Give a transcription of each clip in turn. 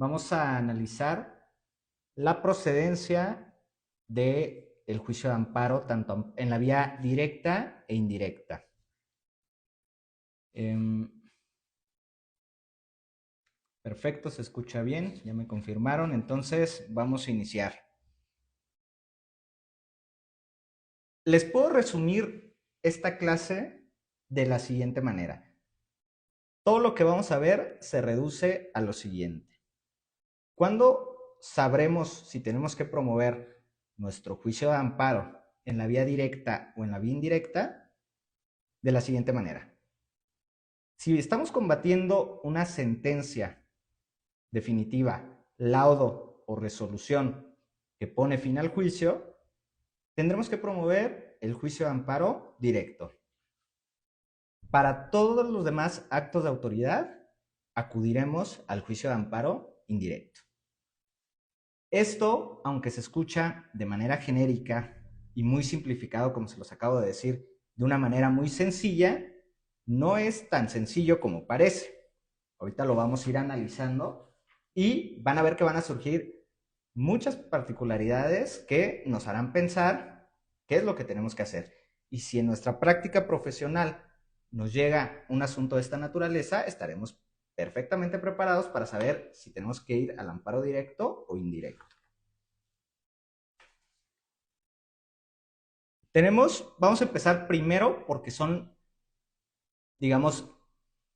vamos a analizar la procedencia del juicio de amparo, tanto en la vía directa e indirecta. Perfecto, se escucha bien, ya me confirmaron, entonces vamos a iniciar. Les puedo resumir esta clase de la siguiente manera. Todo lo que vamos a ver se reduce a lo siguiente. ¿Cuándo sabremos si tenemos que promover nuestro juicio de amparo en la vía directa o en la vía indirecta? De la siguiente manera. Si estamos combatiendo una sentencia definitiva, laudo o resolución que pone fin al juicio, tendremos que promover el juicio de amparo directo. Para todos los demás actos de autoridad, acudiremos al juicio de amparo indirecto. Esto, aunque se escucha de manera genérica y muy simplificado, como se los acabo de decir, de una manera muy sencilla, no es tan sencillo como parece. Ahorita lo vamos a ir analizando y van a ver que van a surgir muchas particularidades que nos harán pensar qué es lo que tenemos que hacer. Y si en nuestra práctica profesional nos llega un asunto de esta naturaleza, estaremos perfectamente preparados para saber si tenemos que ir al amparo directo o indirecto. Vamos a empezar primero porque son, digamos,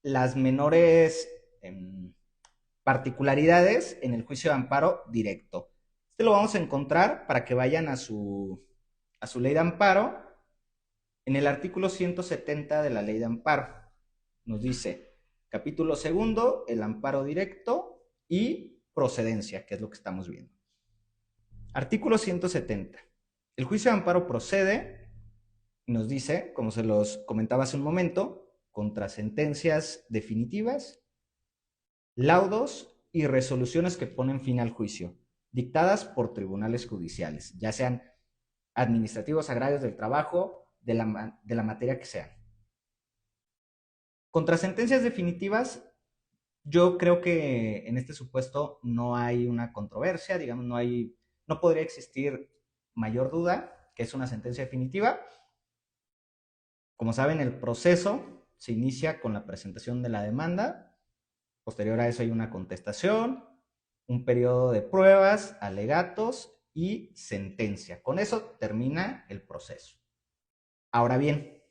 las menores particularidades en el juicio de amparo directo. Este lo vamos a encontrar para que vayan a su ley de amparo en el artículo 170 de la ley de amparo. Nos dice, capítulo segundo, el amparo directo y procedencia, que es lo que estamos viendo. Artículo 170. El juicio de amparo procede y nos dice, como se los comentaba hace un momento, contra sentencias definitivas, laudos y resoluciones que ponen fin al juicio, dictadas por tribunales judiciales, ya sean administrativos, agrarios, del trabajo, de la materia que sean. Contra sentencias definitivas, yo creo que en este supuesto no hay una controversia, digamos, no podría existir mayor duda que es una sentencia definitiva. Como saben, el proceso se inicia con la presentación de la demanda. Posterior a eso hay una contestación, un periodo de pruebas, alegatos y sentencia. Con eso termina el proceso. Ahora bien,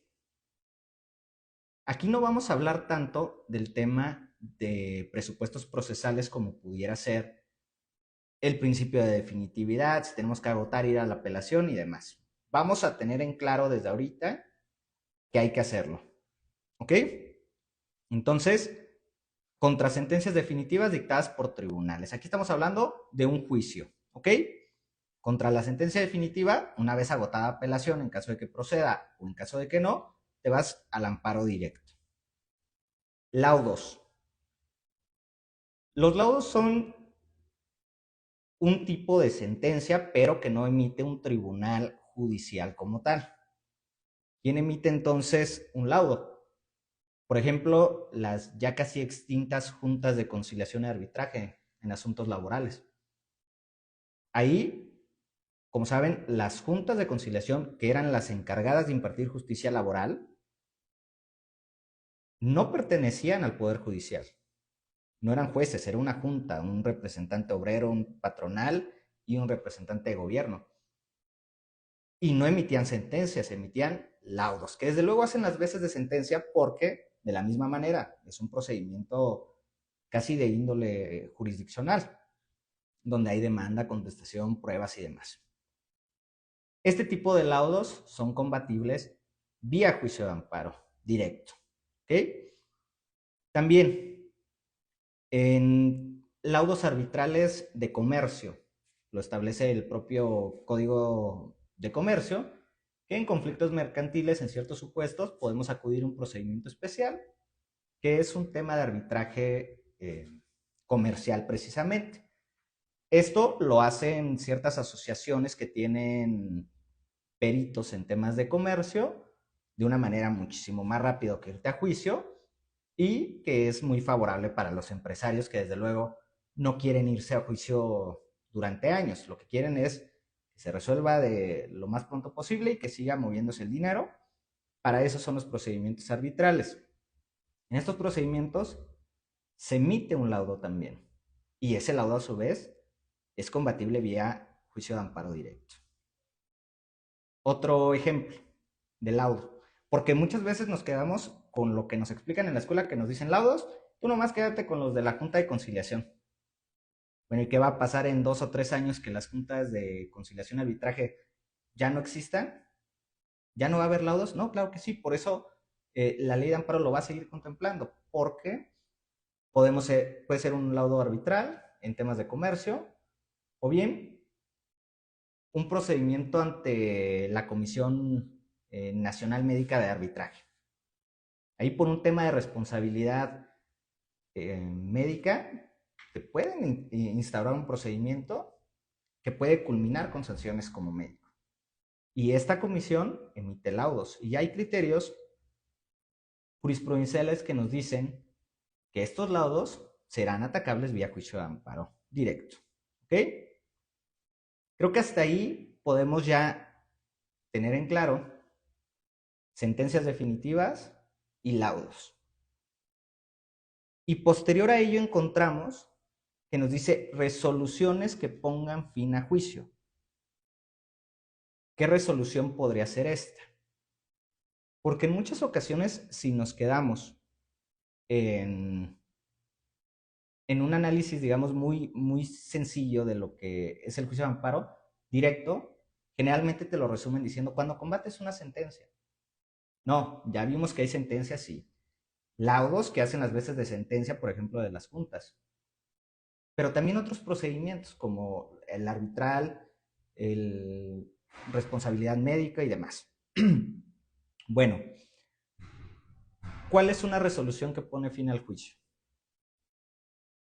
aquí no vamos a hablar tanto del tema de presupuestos procesales como pudiera ser el principio de definitividad, si tenemos que agotar, ir a la apelación y demás. Vamos a tener en claro desde ahorita que hay que hacerlo. ¿Ok? Entonces, contra sentencias definitivas dictadas por tribunales. Aquí estamos hablando de un juicio. ¿Ok? Contra la sentencia definitiva, una vez agotada apelación, en caso de que proceda o en caso de que no, te vas al amparo directo. Laudos. Los laudos son un tipo de sentencia, pero que no emite un tribunal judicial como tal. ¿Quién emite entonces un laudo? Por ejemplo, las ya casi extintas juntas de conciliación y arbitraje en asuntos laborales. Ahí, como saben, las juntas de conciliación, que eran las encargadas de impartir justicia laboral, no pertenecían al Poder Judicial. No eran jueces, era una junta, un representante obrero, un patronal y un representante de gobierno. Y no emitían sentencias, emitían laudos, que desde luego hacen las veces de sentencia porque, de la misma manera, es un procedimiento casi de índole jurisdiccional, donde hay demanda, contestación, pruebas y demás. Este tipo de laudos son combatibles vía juicio de amparo directo. ¿Okay? También en laudos arbitrales de comercio, lo establece el propio Código de Comercio, que en conflictos mercantiles, en ciertos supuestos, podemos acudir a un procedimiento especial, que es un tema de arbitraje comercial precisamente. Esto lo hacen ciertas asociaciones que tienen peritos en temas de comercio de una manera muchísimo más rápido que irte a juicio y que es muy favorable para los empresarios que desde luego no quieren irse a juicio durante años. Lo que quieren es que se resuelva de lo más pronto posible y que siga moviéndose el dinero. Para eso son los procedimientos arbitrales. En estos procedimientos se emite un laudo también. Y ese laudo, a su vez, es combatible vía juicio de amparo directo. Otro ejemplo de laudo. Porque muchas veces nos quedamos con lo que nos explican en la escuela, que nos dicen laudos, tú nomás quédate con los de la Junta de Conciliación. Bueno, ¿y qué va a pasar en 2 o 3 años que las juntas de conciliación y arbitraje ya no existan? ¿Ya no va a haber laudos? No, claro que sí. Por eso la ley de amparo lo va a seguir contemplando, porque puede ser un laudo arbitral en temas de comercio, o bien un procedimiento ante la Comisión Nacional Médica de Arbitraje. Ahí por un tema de responsabilidad médica, te pueden instaurar un procedimiento que puede culminar con sanciones como médico. Y esta comisión emite laudos. Y hay criterios jurisprudenciales que nos dicen que estos laudos serán atacables vía juicio de amparo directo. ¿Ok? Creo que hasta ahí podemos ya tener en claro sentencias definitivas y laudos. Y posterior a ello encontramos que nos dice resoluciones que pongan fin a juicio. ¿Qué resolución podría ser esta? Porque en muchas ocasiones, si nos quedamos en, en un análisis, digamos, muy sencillo de lo que es el juicio de amparo directo, generalmente te lo resumen diciendo, cuando combates una sentencia. No, ya vimos que hay sentencias y laudos que hacen las veces de sentencia, por ejemplo, de las juntas. Pero también otros procedimientos como el arbitral, el responsabilidad médica y demás. Bueno, ¿cuál es una resolución que pone fin al juicio?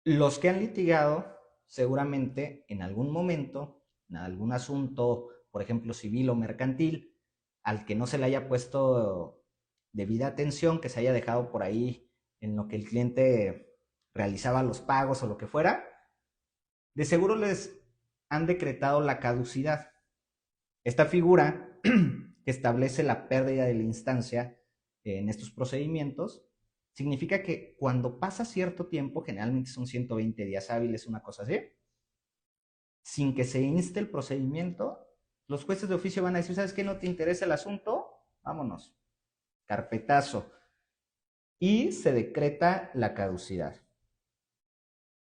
Los que han litigado seguramente en algún momento, en algún asunto, por ejemplo, civil o mercantil, al que no se le haya puesto debida atención, que se haya dejado por ahí en lo que el cliente realizaba los pagos o lo que fuera, de seguro les han decretado la caducidad. Esta figura que establece la pérdida de la instancia en estos procedimientos significa que cuando pasa cierto tiempo, generalmente son 120 días hábiles, una cosa así, sin que se inste el procedimiento, los jueces de oficio van a decir, ¿sabes qué? ¿No te interesa el asunto? Vámonos, carpetazo. Y se decreta la caducidad.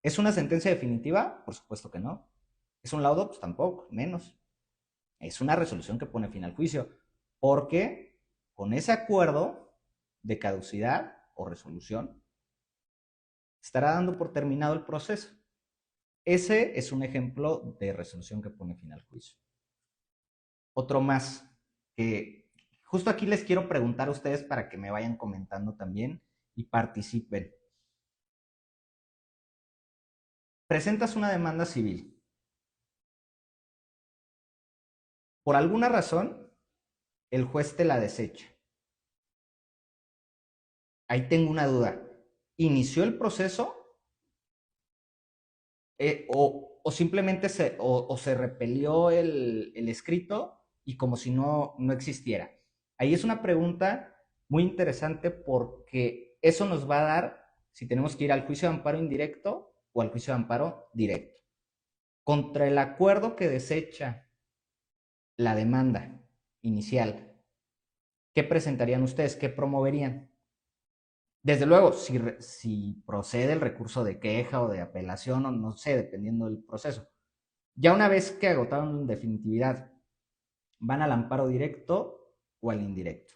¿Es una sentencia definitiva? Por supuesto que no. ¿Es un laudo? Pues tampoco, menos. Es una resolución que pone fin al juicio, porque con ese acuerdo de caducidad o resolución, estará dando por terminado el proceso. Ese es un ejemplo de resolución que pone fin al juicio. Otro más, que justo aquí les quiero preguntar a ustedes para que me vayan comentando también y participen. Presentas una demanda civil. Por alguna razón, el juez te la desecha. Ahí tengo una duda. ¿Inició el proceso o simplemente se repelió el escrito y como si no existiera? Ahí es una pregunta muy interesante porque eso nos va a dar si tenemos que ir al juicio de amparo indirecto o al juicio de amparo directo. Contra el acuerdo que desecha la demanda inicial, ¿qué presentarían ustedes? ¿Qué promoverían? Desde luego, si procede el recurso de queja o de apelación, o no sé, dependiendo del proceso. Ya una vez que agotaron definitividad, ¿van al amparo directo o al indirecto?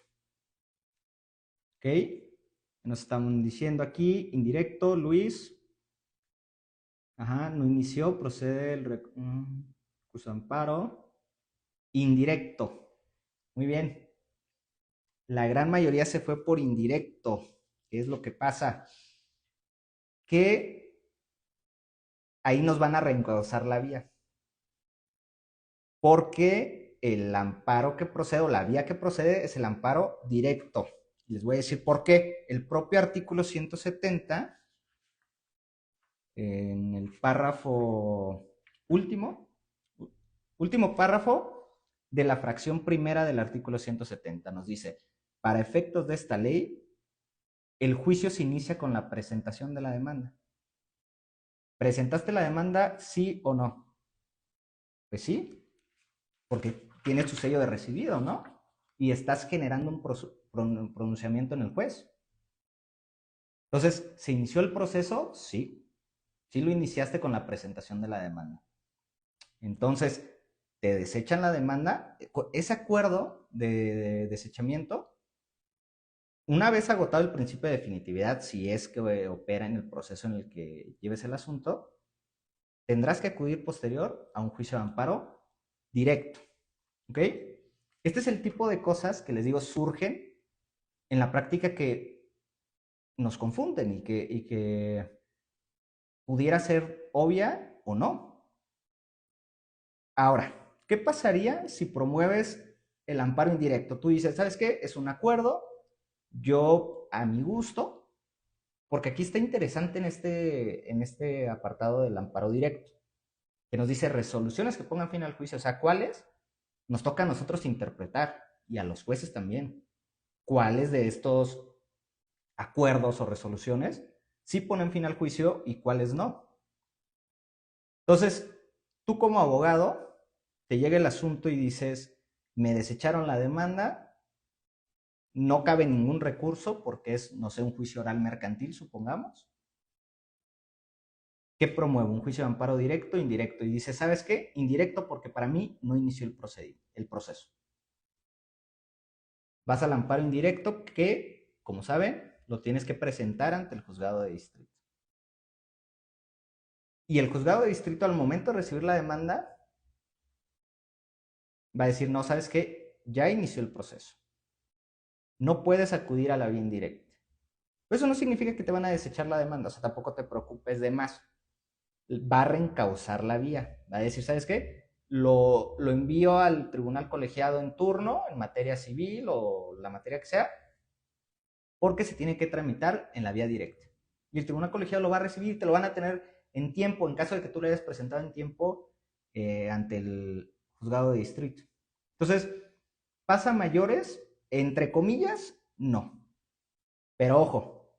¿Ok? Nos están diciendo aquí, indirecto, Luis. Ajá, no inició, procede el recurso de amparo. Indirecto. Muy bien. La gran mayoría se fue por indirecto. ¿Qué es lo que pasa? Que ahí nos van a reencauzar la vía. Porque el amparo que procede, o la vía que procede, es el amparo directo. Les voy a decir por qué. El propio artículo 170 en el párrafo último, último párrafo de la fracción primera del artículo 170. Nos dice, para efectos de esta ley, el juicio se inicia con la presentación de la demanda. ¿Presentaste la demanda, sí o no? Pues sí, porque tiene su sello de recibido, ¿no? Y estás generando un pronunciamiento en el juez. Entonces, ¿se inició el proceso? Sí. Sí lo iniciaste con la presentación de la demanda. Entonces, te desechan la demanda. Ese acuerdo de desechamiento, una vez agotado el principio de definitividad, si es que opera en el proceso en el que lleves el asunto, tendrás que acudir posterior a un juicio de amparo directo. ¿Ok? Este es el tipo de cosas que les digo surgen en la práctica que nos confunden y que pudiera ser obvia o no. Ahora, ¿qué pasaría si promueves el amparo indirecto? Tú dices, ¿sabes qué? Es un acuerdo, yo a mi gusto, porque aquí está interesante en este apartado del amparo directo, que nos dice resoluciones que pongan fin al juicio, o sea, ¿cuáles? Nos toca a nosotros interpretar y a los jueces también. ¿Cuáles de estos acuerdos o resoluciones sí ponen fin al juicio y cuáles no? Entonces, tú como abogado, te llega el asunto y dices, me desecharon la demanda, no cabe ningún recurso porque es, no sé, un juicio oral mercantil, supongamos. ¿Qué promueve? Un juicio de amparo directo o indirecto. Y dices, ¿sabes qué? Indirecto porque para mí no inició el proceso. Vas al amparo indirecto que, como saben, lo tienes que presentar ante el juzgado de distrito. Y el juzgado de distrito al momento de recibir la demanda va a decir, no, ¿sabes qué? Ya inició el proceso. No puedes acudir a la vía indirecta. Pero eso no significa que te van a desechar la demanda, o sea, tampoco te preocupes de más. Va a reencauzar la vía. Va a decir, ¿sabes qué? Lo envío al tribunal colegiado en turno, en materia civil o la materia que sea, porque se tiene que tramitar en la vía directa. Y el tribunal colegiado lo va a recibir, te lo van a tener en tiempo, en caso de que tú lo hayas presentado en tiempo ante el juzgado de distrito. Entonces, pasa mayores, entre comillas, no. Pero ojo,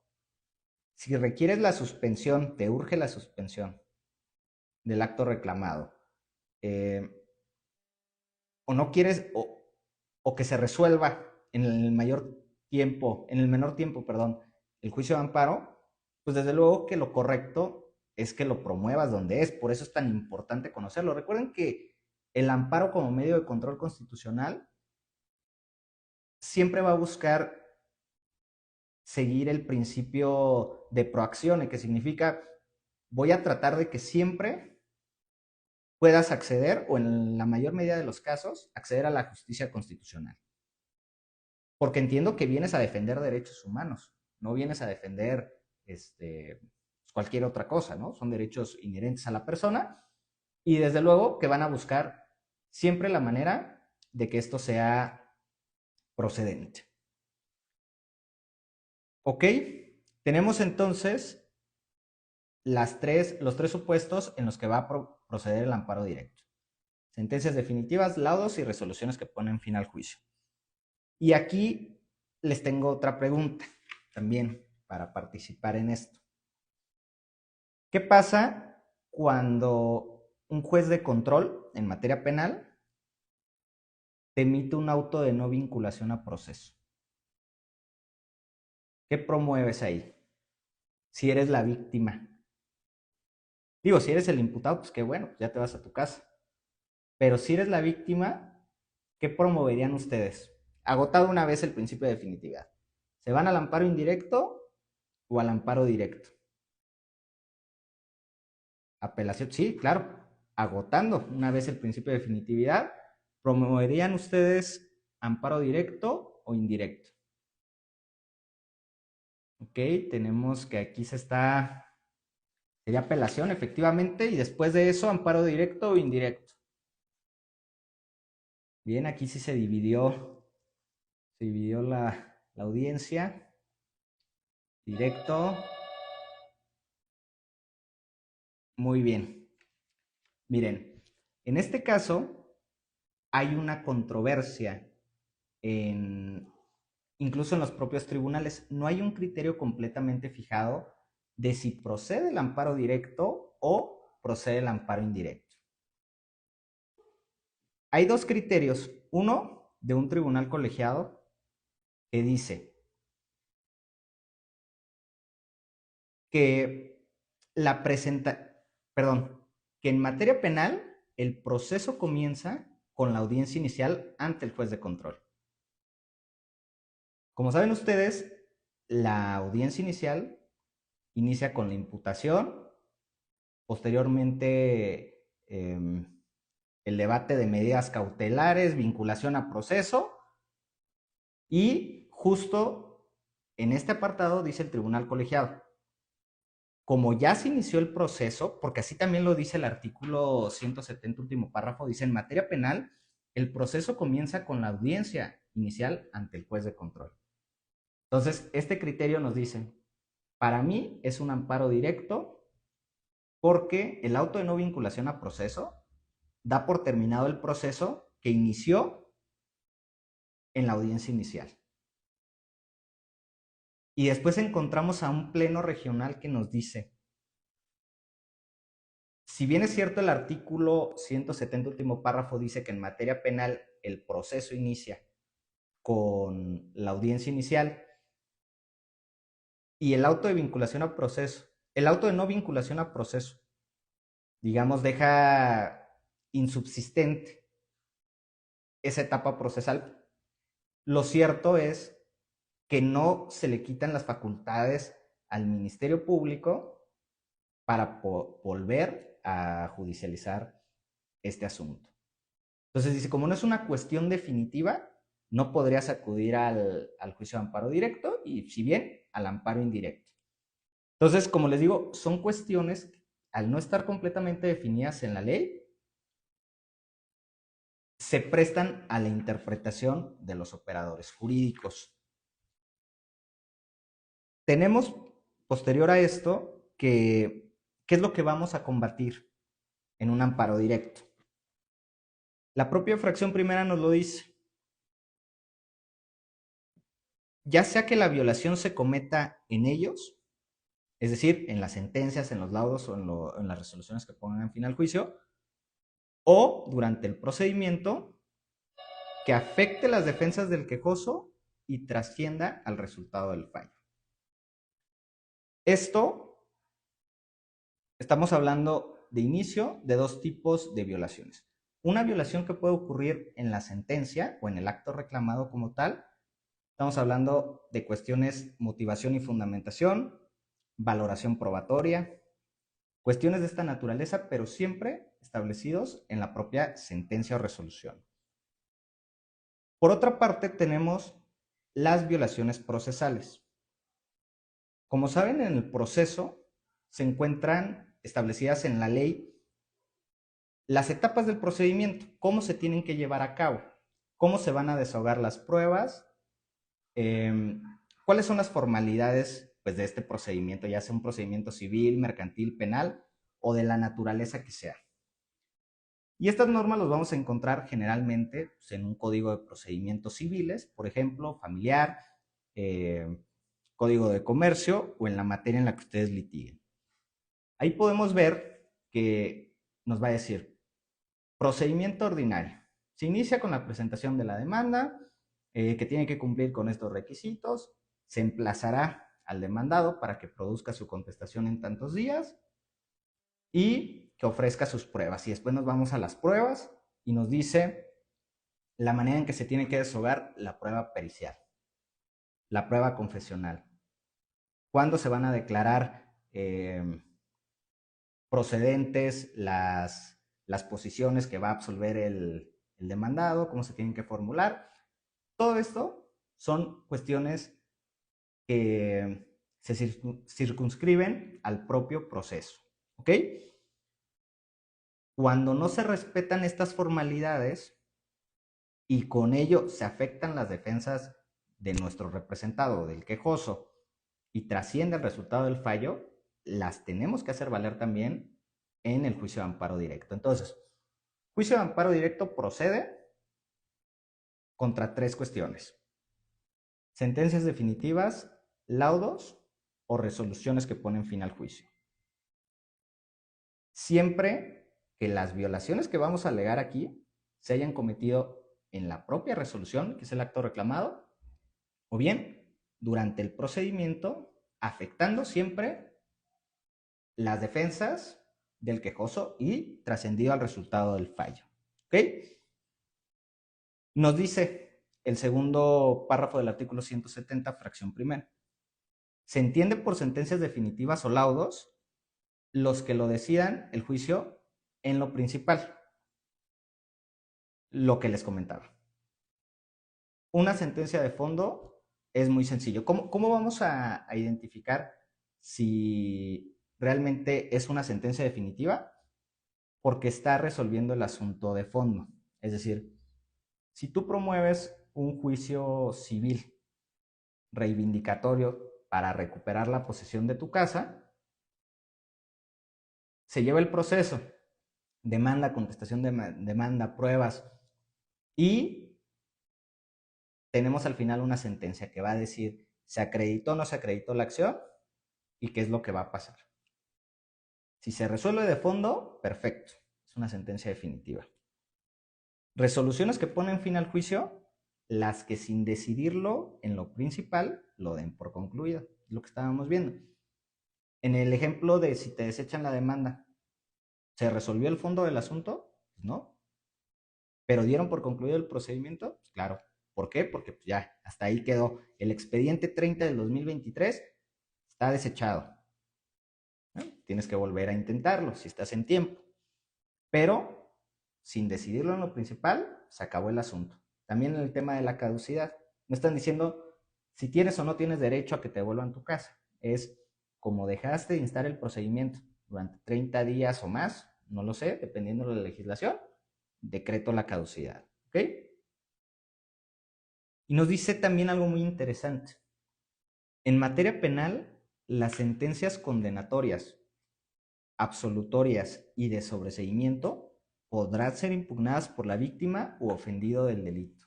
si requieres la suspensión, te urge la suspensión del acto reclamado, eh, o no quieres, o que se resuelva en el mayor tiempo, en el menor tiempo, perdón, el juicio de amparo, pues desde luego que lo correcto es que lo promuevas donde es. Por eso es tan importante conocerlo. Recuerden que el amparo como medio de control constitucional siempre va a buscar seguir el principio de proacción, que significa voy a tratar de que siempre puedas acceder, o en la mayor medida de los casos, acceder a la justicia constitucional. Porque entiendo que vienes a defender derechos humanos, no vienes a defender cualquier otra cosa, ¿no? Son derechos inherentes a la persona y desde luego que van a buscar siempre la manera de que esto sea procedente. ¿Ok? Tenemos entonces los tres supuestos en los que va a proceder el amparo directo. Sentencias definitivas, laudos y resoluciones que ponen fin al juicio. Y aquí les tengo otra pregunta también para participar en esto. ¿Qué pasa cuando un juez de control en materia penal te emite un auto de no vinculación a proceso? ¿Qué promueves ahí? Si eres la víctima. Digo, si eres el imputado, pues qué bueno, ya te vas a tu casa. Pero si eres la víctima, ¿qué promoverían ustedes? Agotado una vez el principio de definitividad. ¿Se van al amparo indirecto o al amparo directo? Apelación, sí, claro. Agotando una vez el principio de definitividad, ¿promoverían ustedes amparo directo o indirecto? Ok, tenemos que aquí sería apelación efectivamente, y después de eso amparo directo o indirecto. Bien, aquí sí se dividió la audiencia. Directo Muy bien. Miren, en este caso hay una controversia en, incluso en los propios tribunales. No hay un criterio completamente fijado de si procede el amparo directo o procede el amparo indirecto. Hay dos criterios. Uno, de un tribunal colegiado, que dice que la presenta, perdón, que en materia penal el proceso comienza con la audiencia inicial ante el juez de control. Como saben ustedes, la audiencia inicial inicia con la imputación, posteriormente el debate de medidas cautelares, vinculación a proceso, y justo en este apartado dice el tribunal colegiado, como ya se inició el proceso, porque así también lo dice el artículo 170, último párrafo, dice en materia penal, el proceso comienza con la audiencia inicial ante el juez de control. Entonces, este criterio nos dice, para mí es un amparo directo porque el auto de no vinculación a proceso da por terminado el proceso que inició en la audiencia inicial. Y después encontramos a un pleno regional que nos dice, si bien es cierto el artículo 170, último párrafo, dice que en materia penal el proceso inicia con la audiencia inicial y el auto de vinculación a proceso, el auto de no vinculación a proceso, digamos, deja insubsistente esa etapa procesal. Lo cierto es que no se le quitan las facultades al Ministerio Público para volver a judicializar este asunto. Entonces dice, como no es una cuestión definitiva, no podrías acudir al juicio de amparo directo y si bien al amparo indirecto. Entonces, como les digo, son cuestiones que, al no estar completamente definidas en la ley, se prestan a la interpretación de los operadores jurídicos. Tenemos, posterior a esto, que ¿qué es lo que vamos a combatir en un amparo directo? La propia fracción primera nos lo dice. Ya sea que la violación se cometa en ellos, es decir, en las sentencias, en los laudos o en las resoluciones que pongan en fin al juicio, o durante el procedimiento que afecte las defensas del quejoso y trascienda al resultado del fallo. Esto, estamos hablando de inicio de dos tipos de violaciones. Una violación que puede ocurrir en la sentencia o en el acto reclamado como tal. Estamos hablando de cuestiones motivación y fundamentación, valoración probatoria, cuestiones de esta naturaleza, pero siempre establecidos en la propia sentencia o resolución. Por otra parte, tenemos las violaciones procesales. Como saben, en el proceso se encuentran establecidas en la ley las etapas del procedimiento, cómo se tienen que llevar a cabo, cómo se van a desahogar las pruebas, cuáles son las formalidades pues, de este procedimiento, ya sea un procedimiento civil, mercantil, penal o de la naturaleza que sea. Y estas normas las vamos a encontrar generalmente pues, en un código de procedimientos civiles, por ejemplo, familiar, código de comercio o en la materia en la que ustedes litiguen. Ahí podemos ver que nos va a decir procedimiento ordinario. Se inicia con la presentación de la demanda, que tiene que cumplir con estos requisitos, se emplazará al demandado para que produzca su contestación en tantos días y que ofrezca sus pruebas. Y después nos vamos a las pruebas y nos dice la manera en que se tiene que deshogar la prueba pericial, la prueba confesional, cuándo se van a declarar procedentes las posiciones que va a absolver el demandado, cómo se tienen que formular. Todo esto son cuestiones que se circunscriben al propio proceso. ¿Ok? Cuando no se respetan estas formalidades y con ello se afectan las defensas de nuestro representado, del quejoso, y trasciende el resultado del fallo, las tenemos que hacer valer también en el juicio de amparo directo. Entonces, juicio de amparo directo procede contra 3 cuestiones: sentencias definitivas, laudos o resoluciones que ponen fin al juicio. Siempre que las violaciones que vamos a alegar aquí se hayan cometido en la propia resolución, que es el acto reclamado, o bien durante el procedimiento, afectando siempre las defensas del quejoso y trascendido al resultado del fallo. ¿Ok? Nos dice el segundo párrafo del artículo 170, fracción primera: se entiende por sentencias definitivas o laudos los que lo decidan el juicio en lo principal, lo que les comentaba. Una sentencia de fondo es muy sencillo. ¿Cómo vamos a identificar si realmente es una sentencia definitiva? Porque está resolviendo el asunto de fondo. Es decir, si tú promueves un juicio civil reivindicatorio para recuperar la posesión de tu casa, se lleva el proceso, demanda, contestación de demanda, pruebas, y tenemos al final una sentencia que va a decir se acreditó o no se acreditó la acción y qué es lo que va a pasar. Si se resuelve de fondo, perfecto, es una sentencia definitiva. Resoluciones que ponen fin al juicio, las que sin decidirlo en lo principal lo den por concluido, lo que estábamos viendo. En el ejemplo de si te desechan la demanda, ¿se resolvió el fondo del asunto? Pues no. ¿Pero dieron por concluido el procedimiento? Pues claro. ¿Por qué? Porque pues ya, hasta ahí quedó. El expediente 30 del 2023 está desechado. ¿No? Tienes que volver a intentarlo si estás en tiempo. Pero, sin decidirlo en lo principal, se acabó el asunto. También en el tema de la caducidad. No están diciendo si tienes o no tienes derecho a que te devuelvan tu casa. Es como dejaste de instar el procedimiento durante 30 días o más, no lo sé, dependiendo de la legislación, decreto la caducidad. ¿Ok? Y nos dice también algo muy interesante. En materia penal, las sentencias condenatorias, absolutorias y de sobreseimiento podrán ser impugnadas por la víctima u ofendido del delito.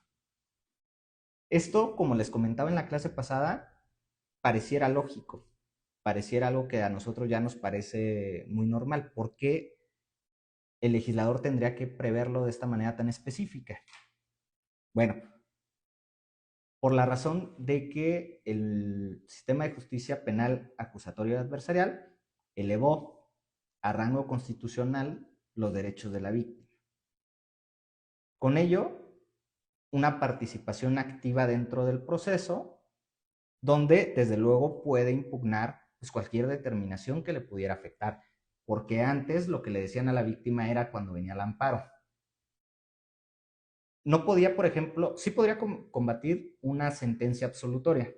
Esto, como les comentaba en la clase pasada, pareciera lógico, pareciera algo que a nosotros ya nos parece muy normal. ¿Por qué el legislador tendría que preverlo de esta manera tan específica? Bueno, por la razón de que el sistema de justicia penal acusatorio y adversarial elevó a rango constitucional los derechos de la víctima. Con ello, una participación activa dentro del proceso, donde desde luego puede impugnar pues, cualquier determinación que le pudiera afectar, porque antes lo que le decían a la víctima era cuando venía el amparo. No podía, por ejemplo, sí podría combatir una sentencia absolutoria,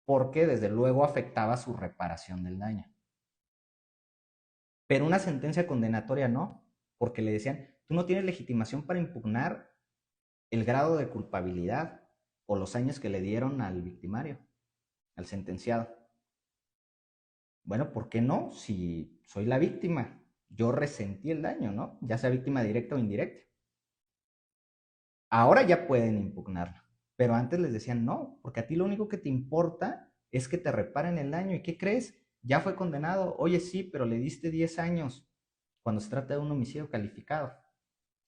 porque desde luego afectaba su reparación del daño. Pero una sentencia condenatoria no, porque le decían, tú no tienes legitimación para impugnar el grado de culpabilidad o los años que le dieron al victimario, al sentenciado. Bueno, ¿por qué no? Si soy la víctima, yo resentí el daño, ¿no? Ya sea víctima directa o indirecta. Ahora ya pueden impugnarlo, pero antes les decían no, porque a ti lo único que te importa es que te reparen el daño. ¿Y qué crees? Ya fue condenado. Oye, sí, pero le diste 10 años cuando se trata de un homicidio calificado,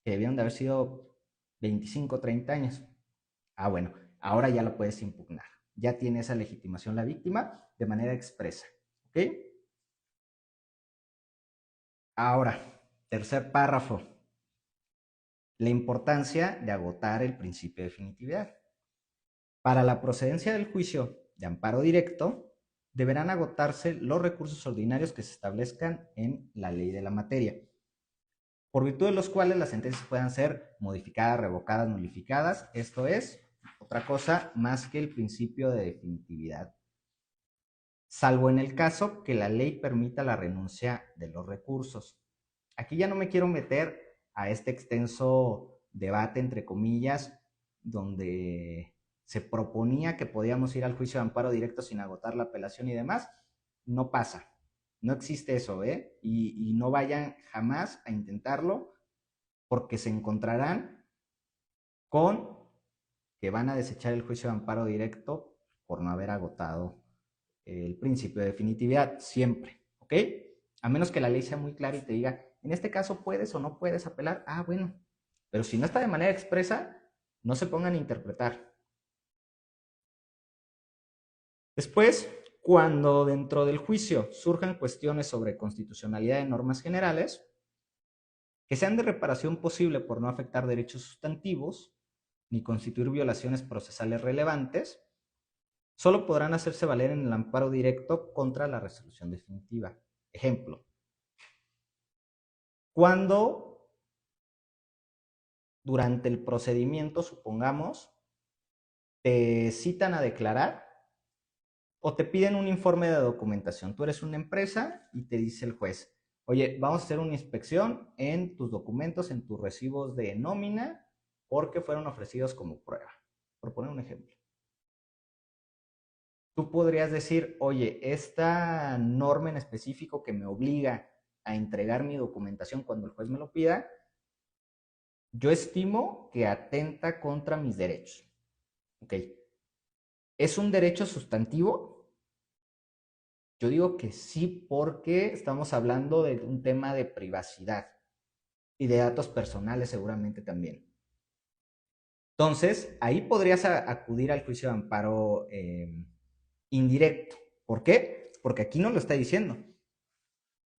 que debieron de haber sido 25, 30 años. Ah, bueno, ahora ya lo puedes impugnar. Ya tiene esa legitimación la víctima de manera expresa. ¿Ok? Ahora, tercer párrafo. La importancia de agotar el principio de definitividad. Para la procedencia del juicio de amparo directo, deberán agotarse los recursos ordinarios que se establezcan en la ley de la materia, por virtud de los cuales las sentencias puedan ser modificadas, revocadas, nulificadas. Esto es otra cosa más que el principio de definitividad, salvo en el caso que la ley permita la renuncia de los recursos. Aquí ya no me quiero meter a este extenso debate, entre comillas, donde se proponía que podíamos ir al juicio de amparo directo sin agotar la apelación y demás. No pasa, No existe eso, ¿eh? Y no vayan jamás a intentarlo porque se encontrarán con que van a desechar el juicio de amparo directo por no haber agotado el principio de definitividad, siempre, ¿ok? A menos que la ley sea muy clara y te diga, en este caso puedes o no puedes apelar, bueno, pero si no está de manera expresa, no se pongan a interpretar. Después, cuando dentro del juicio surjan cuestiones sobre constitucionalidad de normas generales, que sean de reparación posible por no afectar derechos sustantivos, ni constituir violaciones procesales relevantes, solo podrán hacerse valer en el amparo directo contra la resolución definitiva. Ejemplo, cuando durante el procedimiento, supongamos, te citan a declarar o te piden un informe de documentación. Tú eres una empresa y te dice el juez, oye, vamos a hacer una inspección en tus documentos, en tus recibos de nómina, porque fueron ofrecidos como prueba. Por poner un ejemplo. Tú podrías decir, oye, esta norma en específico que me obliga a entregar mi documentación cuando el juez me lo pida, yo estimo que atenta contra mis derechos. ¿Ok? ¿Es un derecho sustantivo? Yo digo que sí, porque estamos hablando de un tema de privacidad y de datos personales seguramente también. Entonces, ahí podrías acudir al juicio de amparo indirecto. ¿Por qué? Porque aquí no lo está diciendo.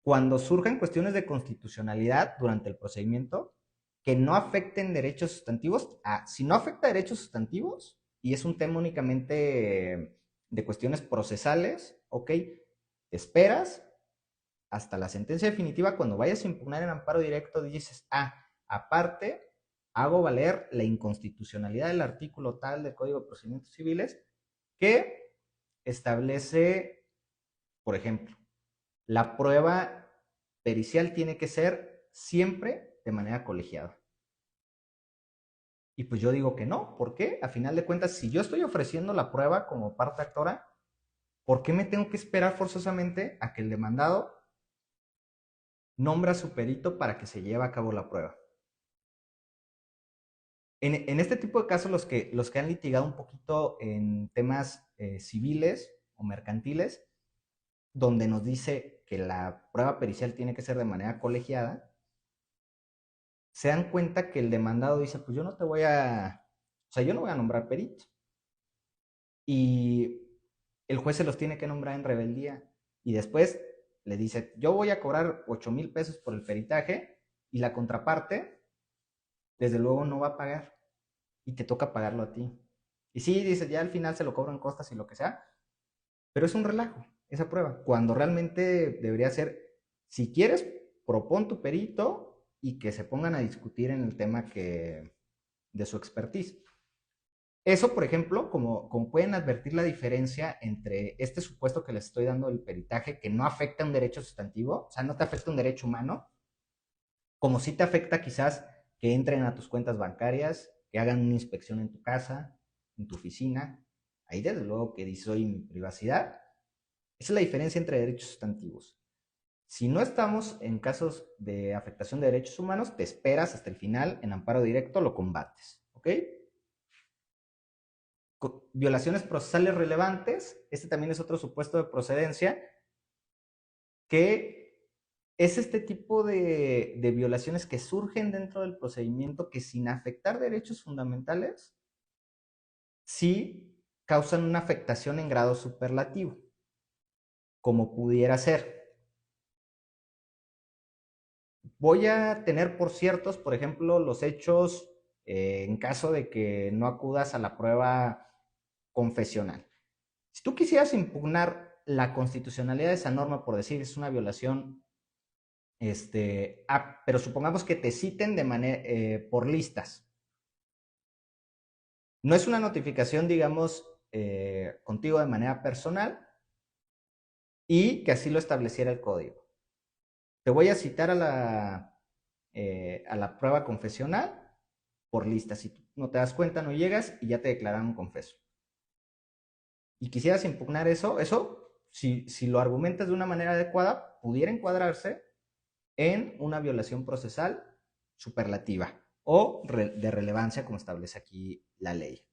Cuando surjan cuestiones de constitucionalidad durante el procedimiento que no afecten derechos sustantivos, si no afecta derechos sustantivos y es un tema únicamente de cuestiones procesales, ok, te esperas hasta la sentencia definitiva. Cuando vayas a impugnar en amparo directo dices, aparte, hago valer la inconstitucionalidad del artículo tal del Código de Procedimientos Civiles que establece, por ejemplo, la prueba pericial tiene que ser siempre de manera colegiada. Y pues yo digo que no. ¿Por qué? A final de cuentas, si yo estoy ofreciendo la prueba como parte actora, ¿por qué me tengo que esperar forzosamente a que el demandado nombra a su perito para que se lleve a cabo la prueba? En este tipo de casos, los que han litigado un poquito en temas civiles o mercantiles, donde nos dice que la prueba pericial tiene que ser de manera colegiada, se dan cuenta que el demandado dice, pues yo no te voy a, o sea, yo no voy a nombrar perito. Y el juez se los tiene que nombrar en rebeldía. Y después le dice, yo voy a cobrar 8,000 pesos por el peritaje y la contraparte, desde luego no va a pagar. Y te toca pagarlo a ti. Y sí, dice, ya al final se lo cobran costas y lo que sea, pero es un relajo esa prueba. Cuando realmente debería ser, si quieres, propon tu perito y que se pongan a discutir en el tema de su expertise. Eso, por ejemplo, como pueden advertir la diferencia entre este supuesto que les estoy dando del peritaje, que no afecta a un derecho sustantivo, o sea, no te afecta a un derecho humano, como sí te afecta quizás que entren a tus cuentas bancarias, que hagan una inspección en tu casa, en tu oficina, ahí desde luego que dice, oye, mi privacidad. Esa es la diferencia entre derechos sustantivos. Si no estamos en casos de afectación de derechos humanos, te esperas hasta el final, en amparo directo lo combates, ¿ok? Violaciones procesales relevantes, este también es otro supuesto de procedencia, que es este tipo de violaciones que surgen dentro del procedimiento que sin afectar derechos fundamentales, sí causan una afectación en grado superlativo, como pudiera ser. Voy a tener por ciertos, por ejemplo, los hechos en caso de que no acudas a la prueba confesional. Si tú quisieras impugnar la constitucionalidad de esa norma por decir es una violación, pero supongamos que te citen de manera, por listas. No es una notificación, digamos, contigo de manera personal y que así lo estableciera el código. Te voy a citar a la prueba confesional por lista. Si tú no te das cuenta, no llegas y ya te declararon confeso. Y quisieras impugnar eso, si lo argumentas de una manera adecuada, pudiera encuadrarse en una violación procesal superlativa o de relevancia, como establece aquí la ley.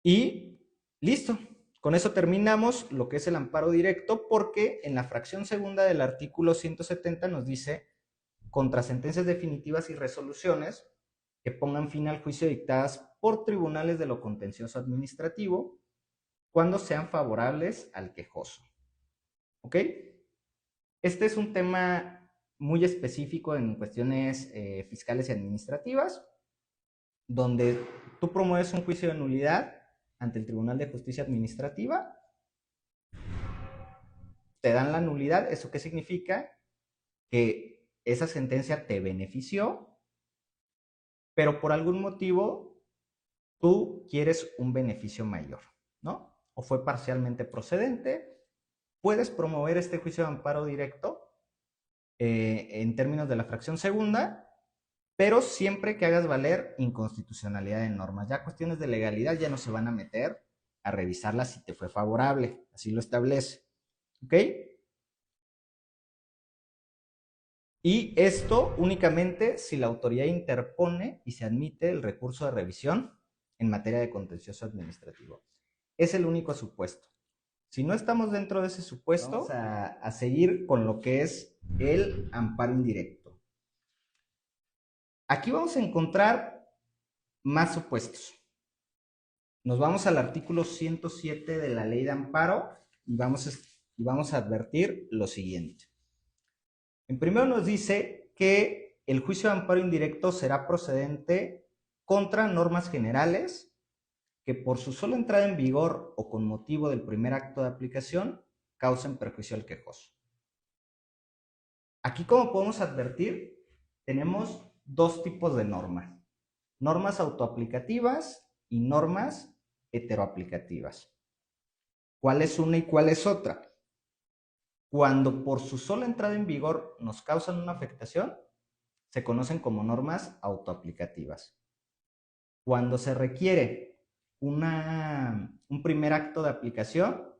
Y listo. Con eso terminamos lo que es el amparo directo, porque en la fracción segunda del artículo 170 nos dice: contra sentencias definitivas y resoluciones que pongan fin al juicio dictadas por tribunales de lo contencioso administrativo cuando sean favorables al quejoso. ¿Ok? Este es un tema muy específico en cuestiones fiscales y administrativas, donde tú promueves un juicio de nulidad ante el Tribunal de Justicia Administrativa, te dan la nulidad. ¿Eso qué significa? Que esa sentencia te benefició, pero por algún motivo tú quieres un beneficio mayor, ¿no? O fue parcialmente procedente. Puedes promover este juicio de amparo directo en términos de la fracción segunda, pero siempre que hagas valer inconstitucionalidad de normas. Ya cuestiones de legalidad ya no se van a meter a revisarlas si te fue favorable, así lo establece. ¿Ok? Y esto únicamente si la autoridad interpone y se admite el recurso de revisión en materia de contencioso administrativo. Es el único supuesto. Si no estamos dentro de ese supuesto, vamos a seguir con lo que es el amparo indirecto. Aquí vamos a encontrar más supuestos. Nos vamos al artículo 107 de la Ley de Amparo y vamos a advertir lo siguiente. En primero nos dice que el juicio de amparo indirecto será procedente contra normas generales que por su sola entrada en vigor o con motivo del primer acto de aplicación causen perjuicio al quejoso. Aquí, como podemos advertir, tenemos dos tipos de normas: normas autoaplicativas y normas heteroaplicativas. ¿Cuál es una y cuál es otra? Cuando por su sola entrada en vigor nos causan una afectación, se conocen como normas autoaplicativas. Cuando se requiere un primer acto de aplicación,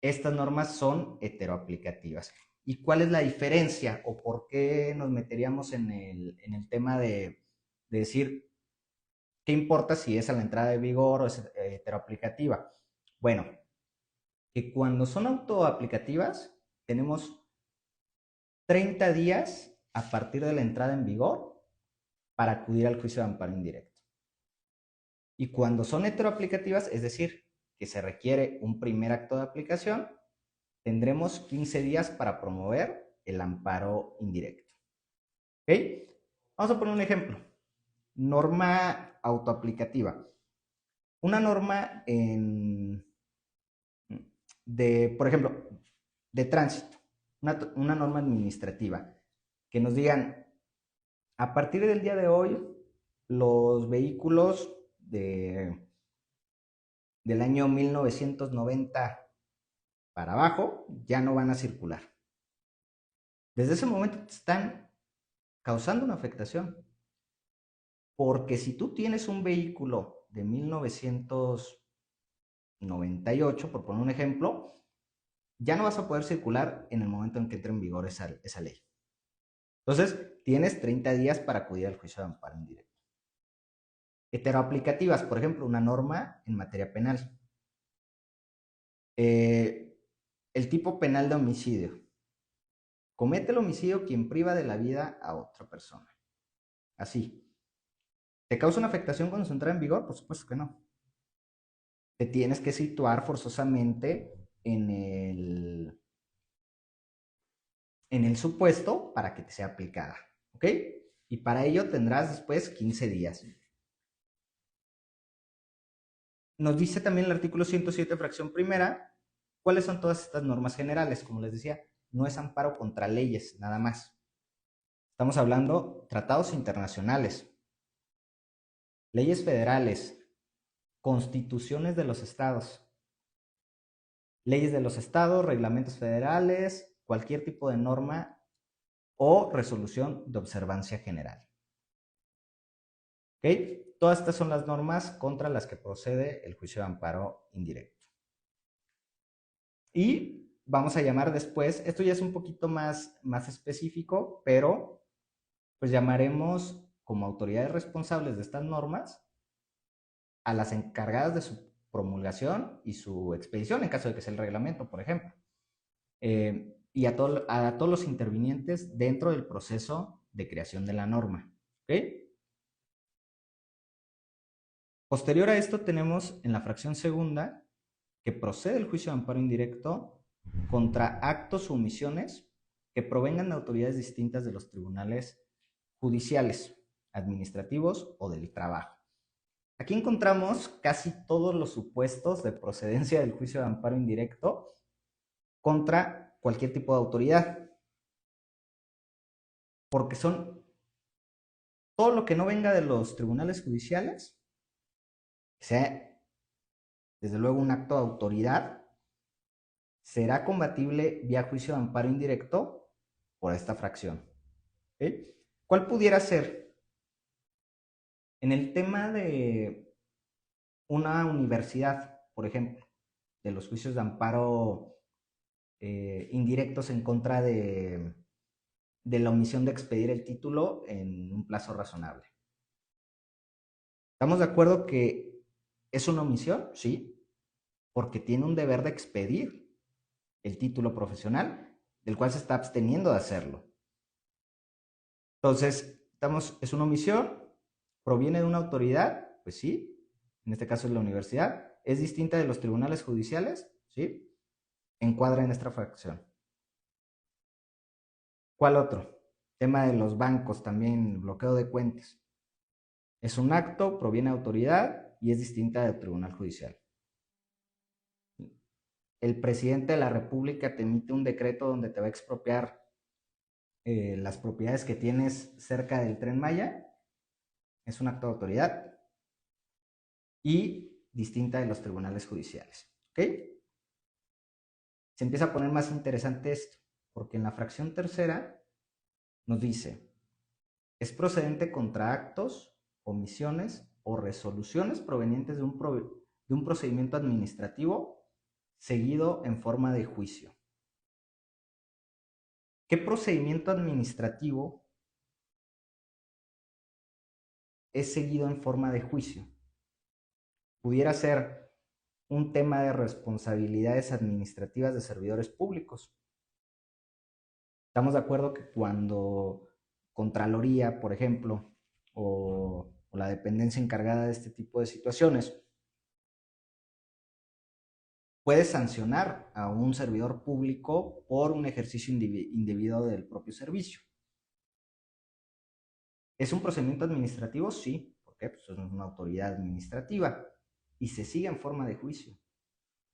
estas normas son heteroaplicativas. ¿Y cuál es la diferencia o por qué nos meteríamos en el tema de decir qué importa si es a la entrada de vigor o es heteroaplicativa? Bueno, que cuando son autoaplicativas tenemos 30 días a partir de la entrada en vigor para acudir al juicio de amparo indirecto. Y cuando son heteroaplicativas, es decir, que se requiere un primer acto de aplicación, tendremos 15 días para promover el amparo indirecto. ¿Ok? Vamos a poner un ejemplo. Norma autoaplicativa. Una norma por ejemplo, de tránsito. Una norma administrativa. Que nos digan: a partir del día de hoy, los vehículos del año 1990 para abajo ya no van a circular. Desde ese momento te están causando una afectación. Porque si tú tienes un vehículo de 1998, por poner un ejemplo, ya no vas a poder circular en el momento en que entre en vigor esa ley. Entonces, tienes 30 días para acudir al juicio de amparo indirecto. Heteroaplicativas, por ejemplo, una norma en materia penal. El tipo penal de homicidio. Comete el homicidio quien priva de la vida a otra persona. Así. ¿Te causa una afectación cuando se entra en vigor? Por supuesto que no. Te tienes que situar forzosamente en el supuesto para que te sea aplicada. ¿Ok? Y para ello tendrás después 15 días. Nos dice también el artículo 107, fracción primera, cuáles son todas estas normas generales. Como les decía, no es amparo contra leyes, nada más. Estamos hablando tratados internacionales, leyes federales, constituciones de los estados, leyes de los estados, reglamentos federales, cualquier tipo de norma o resolución de observancia general. ¿Ok? Todas estas son las normas contra las que procede el juicio de amparo indirecto. Y vamos a llamar después, esto ya es un poquito más específico, pero pues llamaremos como autoridades responsables de estas normas a las encargadas de su promulgación y su expedición, en caso de que sea el reglamento, por ejemplo, y a todos los intervinientes dentro del proceso de creación de la norma. ¿Ok? Posterior a esto tenemos en la fracción segunda que procede el juicio de amparo indirecto contra actos o omisiones que provengan de autoridades distintas de los tribunales judiciales, administrativos o del trabajo. Aquí encontramos casi todos los supuestos de procedencia del juicio de amparo indirecto contra cualquier tipo de autoridad, porque son todo lo que no venga de los tribunales judiciales, sea desde luego un acto de autoridad, será combatible vía juicio de amparo indirecto por esta fracción. ¿Okay? ¿Cuál pudiera ser? En el tema de una universidad, por ejemplo, de los juicios de amparo indirectos en contra de la omisión de expedir el título en un plazo razonable. ¿Estamos de acuerdo que es una omisión? Sí, porque tiene un deber de expedir el título profesional, del cual se está absteniendo de hacerlo. Entonces, es una omisión, proviene de una autoridad, pues sí, en este caso es la universidad, es distinta de los tribunales judiciales, sí, encuadra en esta fracción. ¿Cuál otro? Tema de los bancos también, bloqueo de cuentas. Es un acto, proviene de autoridad y es distinta del tribunal judicial. El presidente de la República te emite un decreto donde te va a expropiar las propiedades que tienes cerca del Tren Maya, es un acto de autoridad y distinta de los tribunales judiciales. ¿Ok? Se empieza a poner más interesante esto, porque en la fracción tercera nos dice, es procedente contra actos, omisiones o resoluciones provenientes de un procedimiento administrativo seguido en forma de juicio. ¿Qué procedimiento administrativo es seguido en forma de juicio? Pudiera ser un tema de responsabilidades administrativas de servidores públicos. Estamos de acuerdo que cuando Contraloría, por ejemplo, o la dependencia encargada de este tipo de situaciones, puede sancionar a un servidor público por un ejercicio indebido del propio servicio. ¿Es un procedimiento administrativo? Sí, porque pues, es una autoridad administrativa y se sigue en forma de juicio,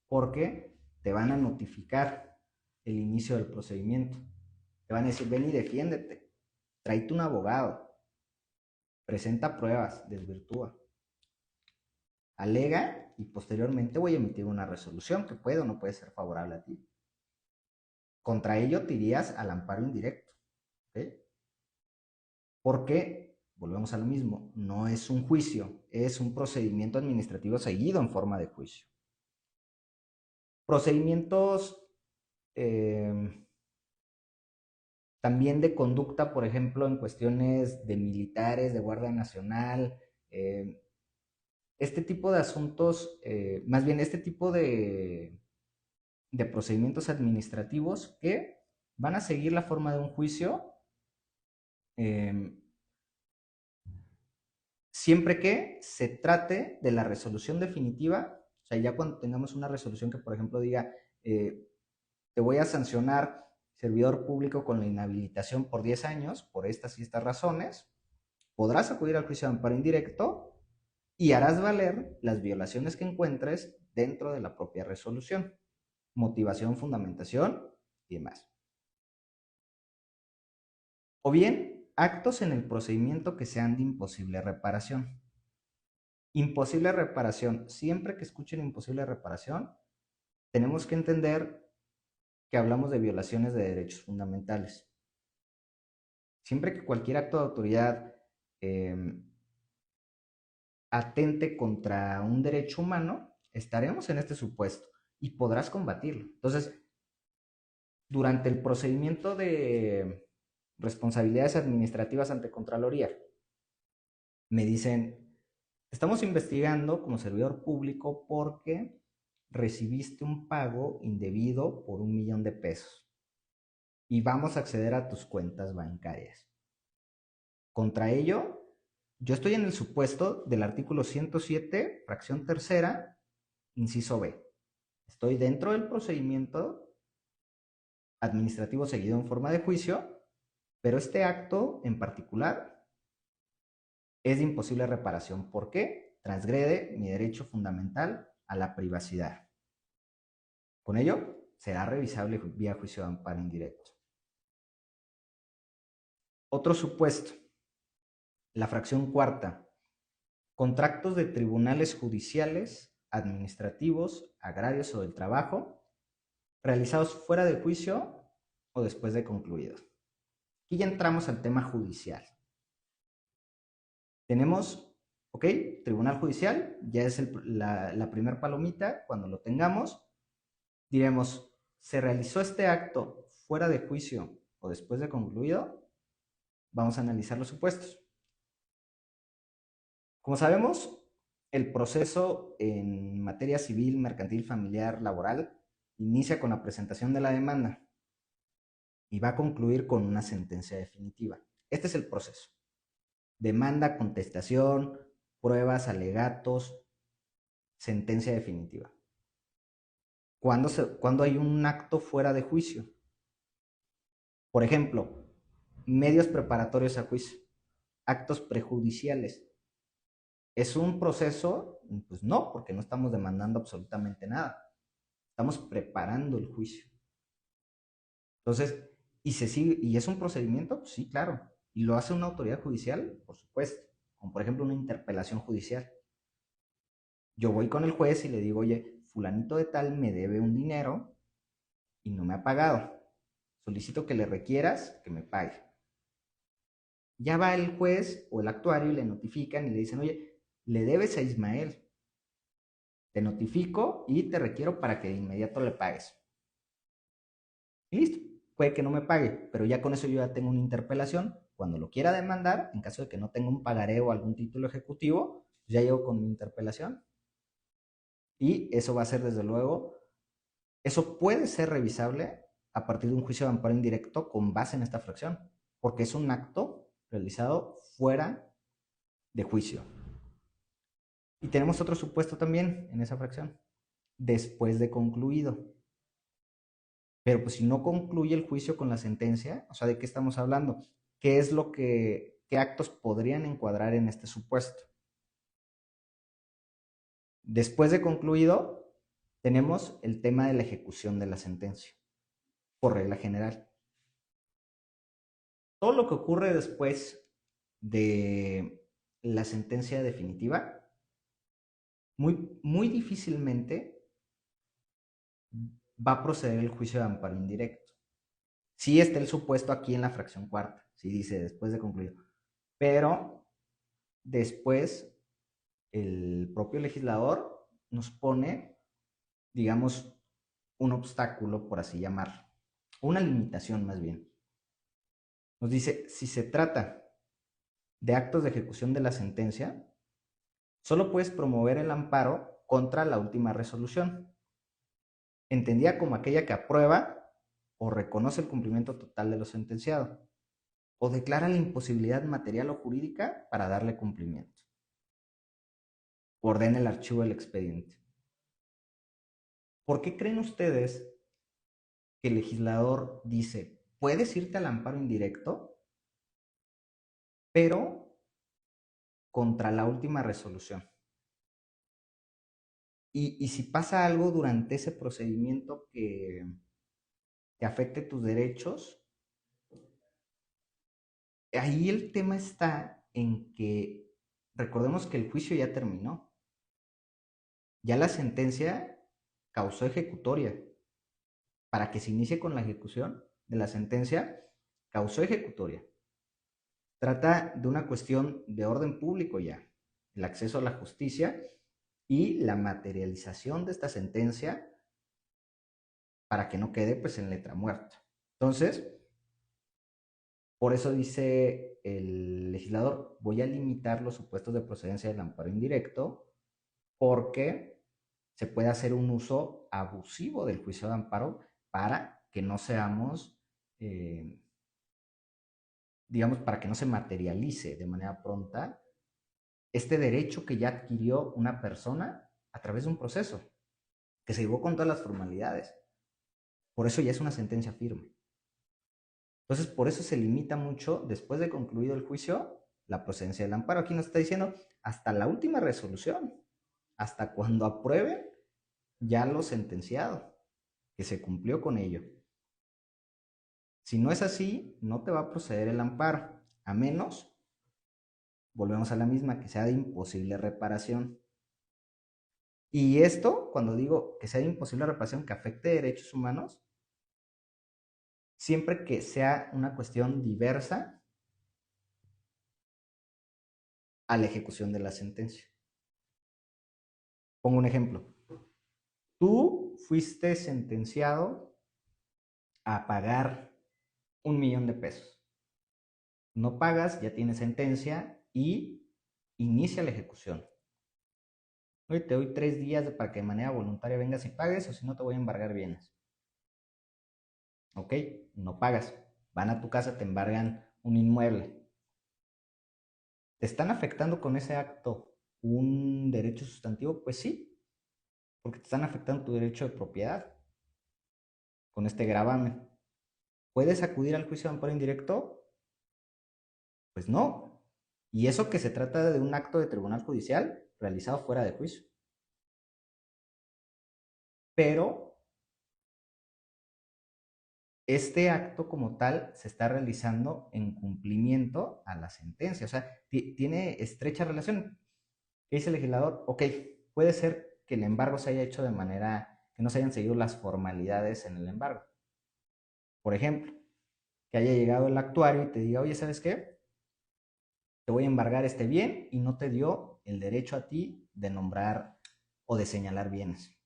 porque te van a notificar el inicio del procedimiento. Te van a decir, ven y defiéndete, tráete un abogado, presenta pruebas, desvirtúa, alega y posteriormente voy a emitir una resolución que puede o no puede ser favorable a ti. Contra ello te irías al amparo indirecto. ¿Ok? Porque, volvemos a lo mismo, no es un juicio, es un procedimiento administrativo seguido en forma de juicio. Procedimientos también de conducta, por ejemplo, en cuestiones de militares, de Guardia Nacional, este tipo de asuntos, más bien este tipo de procedimientos administrativos que van a seguir la forma de un juicio siempre que se trate de la resolución definitiva, o sea, ya cuando tengamos una resolución que, por ejemplo, diga, te voy a sancionar servidor público con la inhabilitación por 10 años, por estas y estas razones, podrás acudir al juicio de amparo indirecto y harás valer las violaciones que encuentres dentro de la propia resolución, motivación, fundamentación y demás. O bien, actos en el procedimiento que sean de imposible reparación. Imposible reparación. Siempre que escuchen imposible reparación, tenemos que entender que hablamos de violaciones de derechos fundamentales. Siempre que cualquier acto de autoridad atente contra un derecho humano, estaremos en este supuesto y podrás combatirlo. Entonces, Durante el procedimiento de responsabilidades administrativas ante Contraloría, me dicen, estamos investigando como servidor público porque recibiste un pago indebido por 1 millón de pesos y vamos a acceder a tus cuentas bancarias. Contra ello, yo estoy en el supuesto del artículo 107, fracción tercera, inciso B. Estoy dentro del procedimiento administrativo seguido en forma de juicio, pero este acto en particular es de imposible reparación. ¿Por qué? Transgrede mi derecho fundamental a la privacidad. Con ello, será revisable vía juicio de amparo indirecto. Otro supuesto, la fracción cuarta, contratos de tribunales judiciales, administrativos, agrarios o del trabajo, realizados fuera de juicio o después de concluido. Aquí ya entramos al tema judicial. Tenemos, ok, tribunal judicial, ya es la primera palomita. Cuando lo tengamos, diremos, ¿se realizó este acto fuera de juicio o después de concluido? Vamos a analizar los supuestos. Como sabemos, el proceso en materia civil, mercantil, familiar, laboral, inicia con la presentación de la demanda y va a concluir con una sentencia definitiva. Este es el proceso. Demanda, contestación, pruebas, alegatos, sentencia definitiva. ¿Cuándo hay un acto fuera de juicio? Por ejemplo, medios preparatorios a juicio, actos prejudiciales. ¿Es un proceso? Pues no, porque no estamos demandando absolutamente nada. Estamos preparando el juicio. Entonces, ¿y se sigue, y es un procedimiento? Pues sí, claro. ¿Y lo hace una autoridad judicial? Por supuesto. Como por ejemplo una interpelación judicial. Yo voy con el juez y le digo, oye, fulanito de tal me debe un dinero y no me ha pagado. Solicito que le requieras que me pague. Ya va el juez o el actuario y le notifican y le dicen, oye, le debes a Ismael. Te notifico y te requiero para que de inmediato le pagues. Y listo. Puede que no me pague, pero ya con eso yo ya tengo una interpelación. Cuando lo quiera demandar, en caso de que no tenga un pagaré o algún título ejecutivo, ya llego con mi interpelación. Y eso va a ser, desde luego, eso puede ser revisable a partir de un juicio de amparo indirecto con base en esta fracción, porque es un acto realizado fuera de juicio. Y tenemos otro supuesto también en esa fracción, después de concluido. Pero pues si no concluye el juicio con la sentencia, o sea, ¿de qué estamos hablando? ¿Qué es lo qué actos podrían encuadrar en este supuesto? Después de concluido, tenemos el tema de la ejecución de la sentencia, por regla general. Todo lo que ocurre después de la sentencia definitiva, muy difícilmente va a proceder el juicio de amparo indirecto. Sí está el supuesto aquí en la fracción cuarta, sí dice después de concluido, pero después el propio legislador nos pone, digamos, un obstáculo, por así llamarlo, una limitación más bien. Nos dice, si se trata de actos de ejecución de la sentencia, solo puedes promover el amparo contra la última resolución, entendida como aquella que aprueba o reconoce el cumplimiento total de lo sentenciado, o declara la imposibilidad material o jurídica para darle cumplimiento. Ordena el archivo del expediente. ¿Por qué creen ustedes que el legislador dice, puedes irte al amparo indirecto, pero contra la última resolución? Y si pasa algo durante ese procedimiento que afecte tus derechos, ahí el tema está en que recordemos que el juicio ya terminó. Ya la sentencia causó ejecutoria. Para que se inicie con la ejecución de la sentencia, causó ejecutoria. Trata de una cuestión de orden público ya, el acceso a la justicia y la materialización de esta sentencia para que no quede pues en letra muerta. Entonces, por eso dice el legislador, voy a limitar los supuestos de procedencia del amparo indirecto porque se puede hacer un uso abusivo del juicio de amparo para que no seamos, digamos, para que no se materialice de manera pronta este derecho que ya adquirió una persona a través de un proceso, que se llevó con todas las formalidades. Por eso ya es una sentencia firme. Entonces, por eso se limita mucho, después de concluido el juicio, la procedencia del amparo. Aquí nos está diciendo hasta la última resolución, hasta cuando aprueben ya lo sentenciado, que se cumplió con ello. Si no es así, no te va a proceder el amparo, a menos, volvemos a la misma, que sea de imposible reparación. Y esto, cuando digo que sea de imposible reparación, que afecte derechos humanos, siempre que sea una cuestión diversa a la ejecución de la sentencia. Pongo un ejemplo. Tú fuiste sentenciado a pagar 1,000,000 de pesos. No pagas, ya tienes sentencia y inicia la ejecución. Oye, te doy 3 días para que de manera voluntaria vengas y pagues, o si no te voy a embargar bienes. Ok, no pagas. Van a tu casa, te embargan un inmueble. ¿Te están afectando con ese acto un derecho sustantivo? Pues sí, porque te están afectando tu derecho de propiedad con este gravamen. ¿Puedes acudir al juicio de amparo indirecto? Pues no. Y eso que se trata de un acto de tribunal judicial realizado fuera de juicio. Pero este acto como tal se está realizando en cumplimiento a la sentencia. O sea, tiene estrecha relación. ¿Qué dice el legislador? Ok, puede ser que el embargo se haya hecho de manera que no se hayan seguido las formalidades en el embargo. Por ejemplo, que haya llegado el actuario y te diga, oye, ¿sabes qué? Te voy a embargar este bien y no te dio el derecho a ti de nombrar o de señalar bienes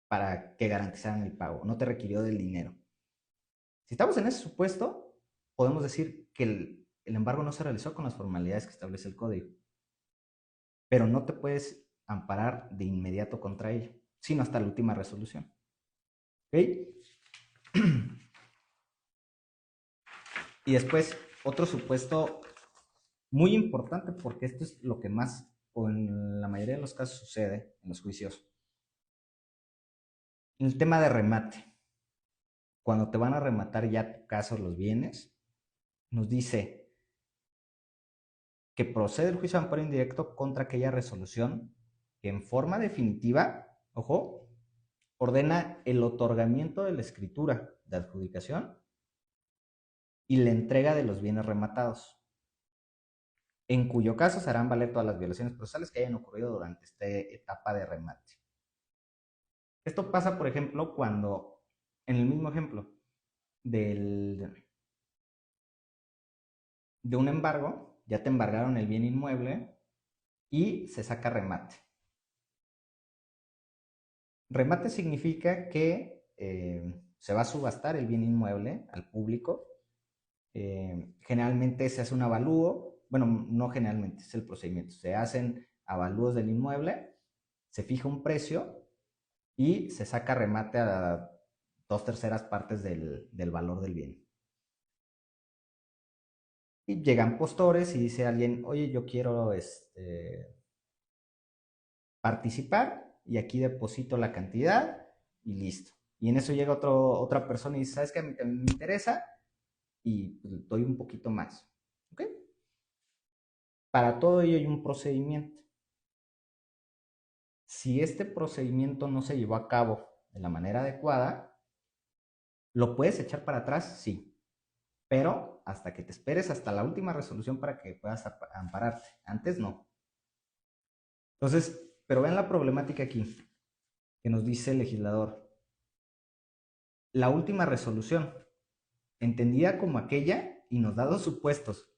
para que garantizaran el pago. No te requirió del dinero. Si estamos en ese supuesto, podemos decir que el embargo no se realizó con las formalidades que establece el código, pero no te puedes amparar de inmediato contra ello, sino hasta la última resolución. ¿Ok? Y después, otro supuesto muy importante, porque esto es lo que más, o en la mayoría de los casos, sucede en los juicios. El tema de remate. Cuando te van a rematar ya tu caso, los bienes, nos dice que procede el juicio de amparo indirecto contra aquella resolución que en forma definitiva, ojo, ordena el otorgamiento de la escritura de adjudicación y la entrega de los bienes rematados, en cuyo caso se harán valer todas las violaciones procesales que hayan ocurrido durante esta etapa de remate. Esto pasa, por ejemplo, cuando, en el mismo ejemplo de un embargo, ya te embargaron el bien inmueble y se saca remate. Remate significa que se va a subastar el bien inmueble al público. Generalmente se hace un avalúo, bueno, no generalmente, es el procedimiento. Se hacen avalúos del inmueble, se fija un precio y se saca remate a 2/3 del valor del bien. Y llegan postores y dice alguien, oye, yo quiero participar y aquí deposito la cantidad y listo. Y en eso llega otra persona y dice, ¿sabes qué? A mí también me interesa y pues, doy un poquito más. ¿Ok? Para todo ello hay un procedimiento. Si este procedimiento no se llevó a cabo de la manera adecuada, ¿lo puedes echar para atrás? Sí. Pero hasta que te esperes hasta la última resolución para que puedas ampararte. Antes no. Entonces, pero vean la problemática aquí que nos dice el legislador. La última resolución, entendida como aquella, y nos da dos supuestos,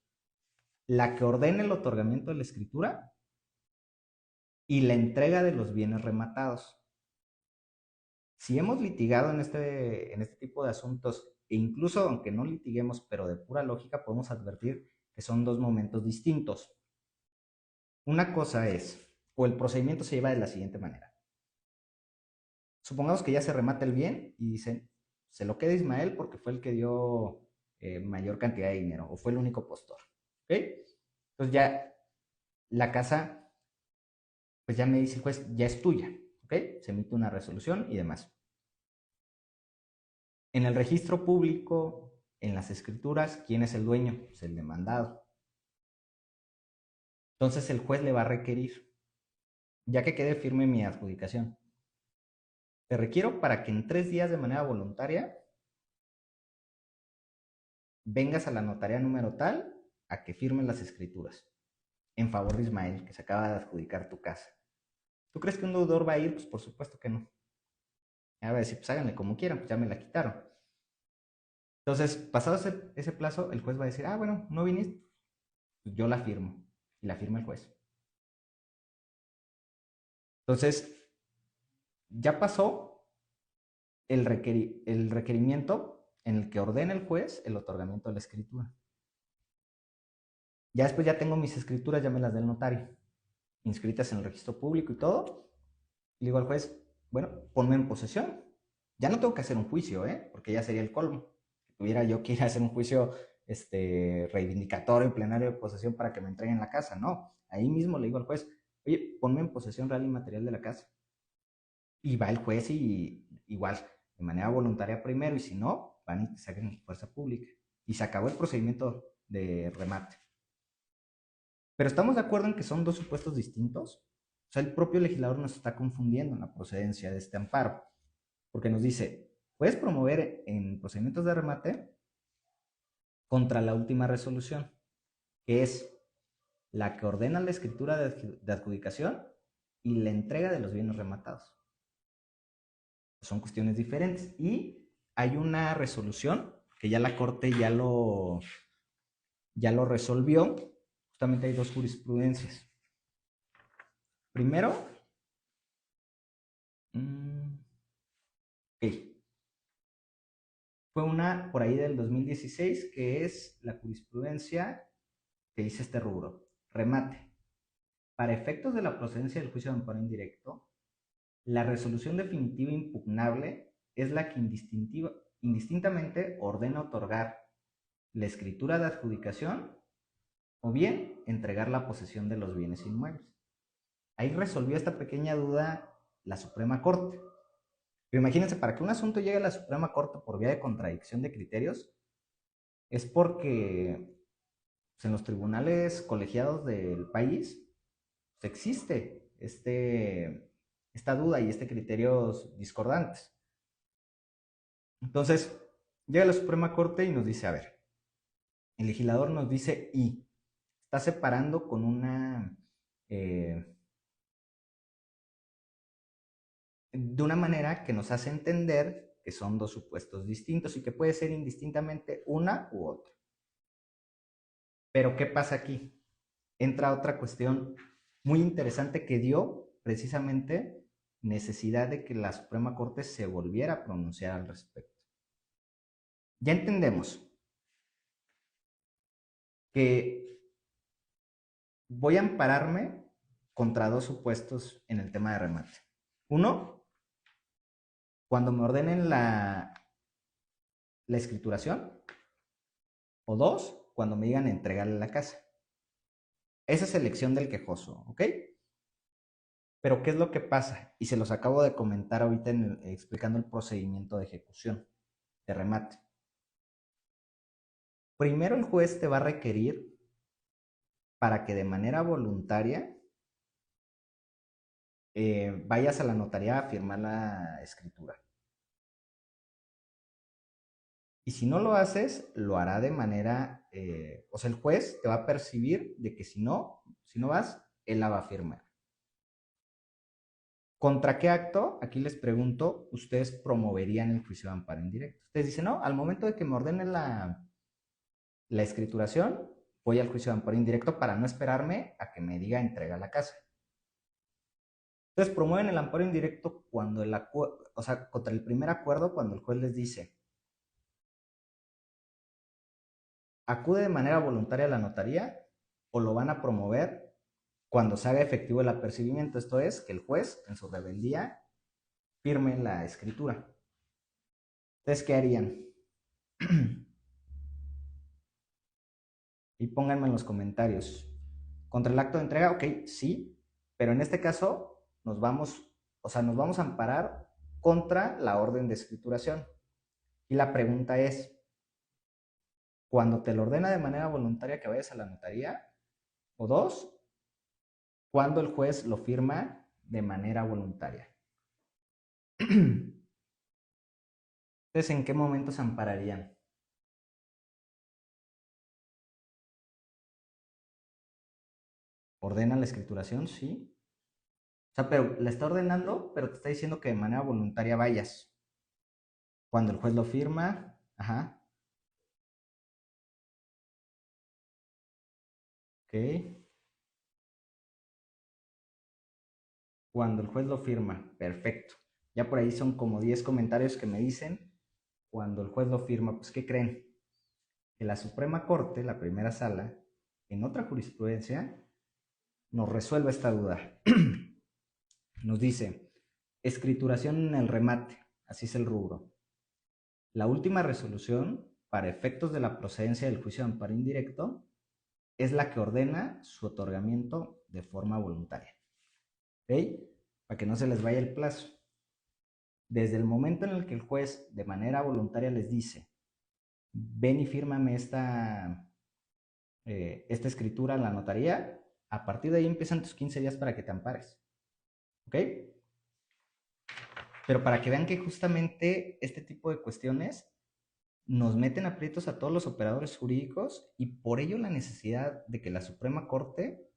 la que ordena el otorgamiento de la escritura y la entrega de los bienes rematados. Si hemos litigado en este tipo de asuntos, e incluso aunque no litiguemos, pero de pura lógica, podemos advertir que son dos momentos distintos. Una cosa es, o el procedimiento se lleva de la siguiente manera. Supongamos que ya se remata el bien y dicen, se lo queda Ismael porque fue el que dio mayor cantidad de dinero o fue el único postor. ¿Ok? Entonces ya la casa, pues ya me dice el juez, ya es tuya. ¿Ok? Se emite una resolución y demás. En el registro público, en las escrituras, ¿quién es el dueño? Pues el demandado. Entonces el juez le va a requerir, ya que quede firme mi adjudicación, te requiero para que en 3 días de manera voluntaria vengas a la notaría número tal a que firmen las escrituras en favor de Ismael, que se acaba de adjudicar tu casa. ¿Tú crees que un deudor va a ir? Pues por supuesto que no. Ya va a decir, pues háganle como quieran, pues ya me la quitaron. Entonces, pasado ese plazo, el juez va a decir, ah, bueno, no viniste, pues yo la firmo. Y la firma el juez. Entonces, ya pasó el requerimiento en el que ordena el juez el otorgamiento de la escritura. Ya después ya tengo mis escrituras, ya me las da el notario, inscritas en el registro público y todo. Y le digo al juez, bueno, ponme en posesión. Ya no tengo que hacer un juicio, porque ya sería el colmo. Si tuviera yo que ir a hacer un juicio reivindicatorio y plenario de posesión para que me entreguen la casa. No, ahí mismo le digo al juez, oye, ponme en posesión real y material de la casa. Y va el juez y igual, de manera voluntaria primero, y si no, van y te sacan fuerza pública. Y se acabó el procedimiento de remate. Pero estamos de acuerdo en que son dos supuestos distintos. O sea, el propio legislador nos está confundiendo en la procedencia de este amparo, porque nos dice, puedes promover en procedimientos de remate contra la última resolución, que es la que ordena la escritura de adjudicación y la entrega de los bienes rematados. Son cuestiones diferentes. Y hay una resolución que ya la Corte ya lo resolvió. Justamente hay dos jurisprudencias. Primero, okay, fue una por ahí del 2016 que es la jurisprudencia que dice este rubro. Remate. Para efectos de la procedencia del juicio de amparo indirecto, la resolución definitiva impugnable es la que indistintamente ordena otorgar la escritura de adjudicación o bien entregar la posesión de los bienes inmuebles. Ahí resolvió esta pequeña duda la Suprema Corte. Pero imagínense, para que un asunto llegue a la Suprema Corte por vía de contradicción de criterios, es porque pues, en los tribunales colegiados del país pues, existe esta duda y criterios discordantes. Entonces, llega la Suprema Corte y nos dice, a ver, el legislador nos dice y está separando con de una manera que nos hace entender que son dos supuestos distintos y que puede ser indistintamente una u otra. Pero ¿qué pasa aquí? Entra otra cuestión muy interesante que dio precisamente necesidad de que la Suprema Corte se volviera a pronunciar al respecto. Ya entendemos que voy a ampararme contra dos supuestos en el tema de remate. Uno, cuando me ordenen la escrituración, o dos, cuando me digan entregarle la casa. Esa es elección del quejoso, ¿ok? Pero ¿qué es lo que pasa? Y se los acabo de comentar ahorita explicando el procedimiento de ejecución, de remate. Primero el juez te va a requerir para que de manera voluntaria vayas a la notaría a firmar la escritura. Y si no lo haces, lo hará de manera, o sea, el juez te va a percibir de que si no vas, él la va a firmar. ¿Contra qué acto? Aquí les pregunto, ustedes promoverían el juicio de amparo indirecto. Ustedes dicen, no, al momento de que me ordenen la escrituración, voy al juicio de amparo indirecto para no esperarme a que me diga entrega la casa. Entonces promueven el amparo indirecto cuando o sea, contra el primer acuerdo, cuando el juez les dice, acude de manera voluntaria a la notaría o lo van a promover cuando se haga efectivo el apercibimiento. Esto es, que el juez, en su rebeldía, firme la escritura. Entonces, ¿qué harían? Y pónganme en los comentarios. Contra el acto de entrega, ok, sí, pero en este caso nos vamos, o sea, nos vamos a amparar contra la orden de escrituración. Y la pregunta es, cuando te lo ordena de manera voluntaria que vayas a la notaría, o dos, cuando el juez lo firma de manera voluntaria. Entonces, ¿en qué momento se ampararían? ¿Ordena la escrituración? Sí. O sea, pero la está ordenando, pero te está diciendo que de manera voluntaria vayas. Cuando el juez lo firma, ajá, ok. Cuando el juez lo firma, perfecto. Ya por ahí son como 10 comentarios que me dicen, cuando el juez lo firma, pues ¿qué creen? Que la Suprema Corte, la primera sala, en otra jurisprudencia, nos resuelve esta duda. Nos dice, escrituración en el remate, así es el rubro. La última resolución, para efectos de la procedencia del juicio de amparo indirecto, es la que ordena su otorgamiento de forma voluntaria. ¿Ok? Para que no se les vaya el plazo. Desde el momento en el que el juez de manera voluntaria les dice, ven y fírmame esta escritura en la notaría, a partir de ahí empiezan tus 15 días para que te ampares. ¿Ok? Pero para que vean que justamente este tipo de cuestiones nos meten aprietos a todos los operadores jurídicos y por ello la necesidad de que la Suprema Corte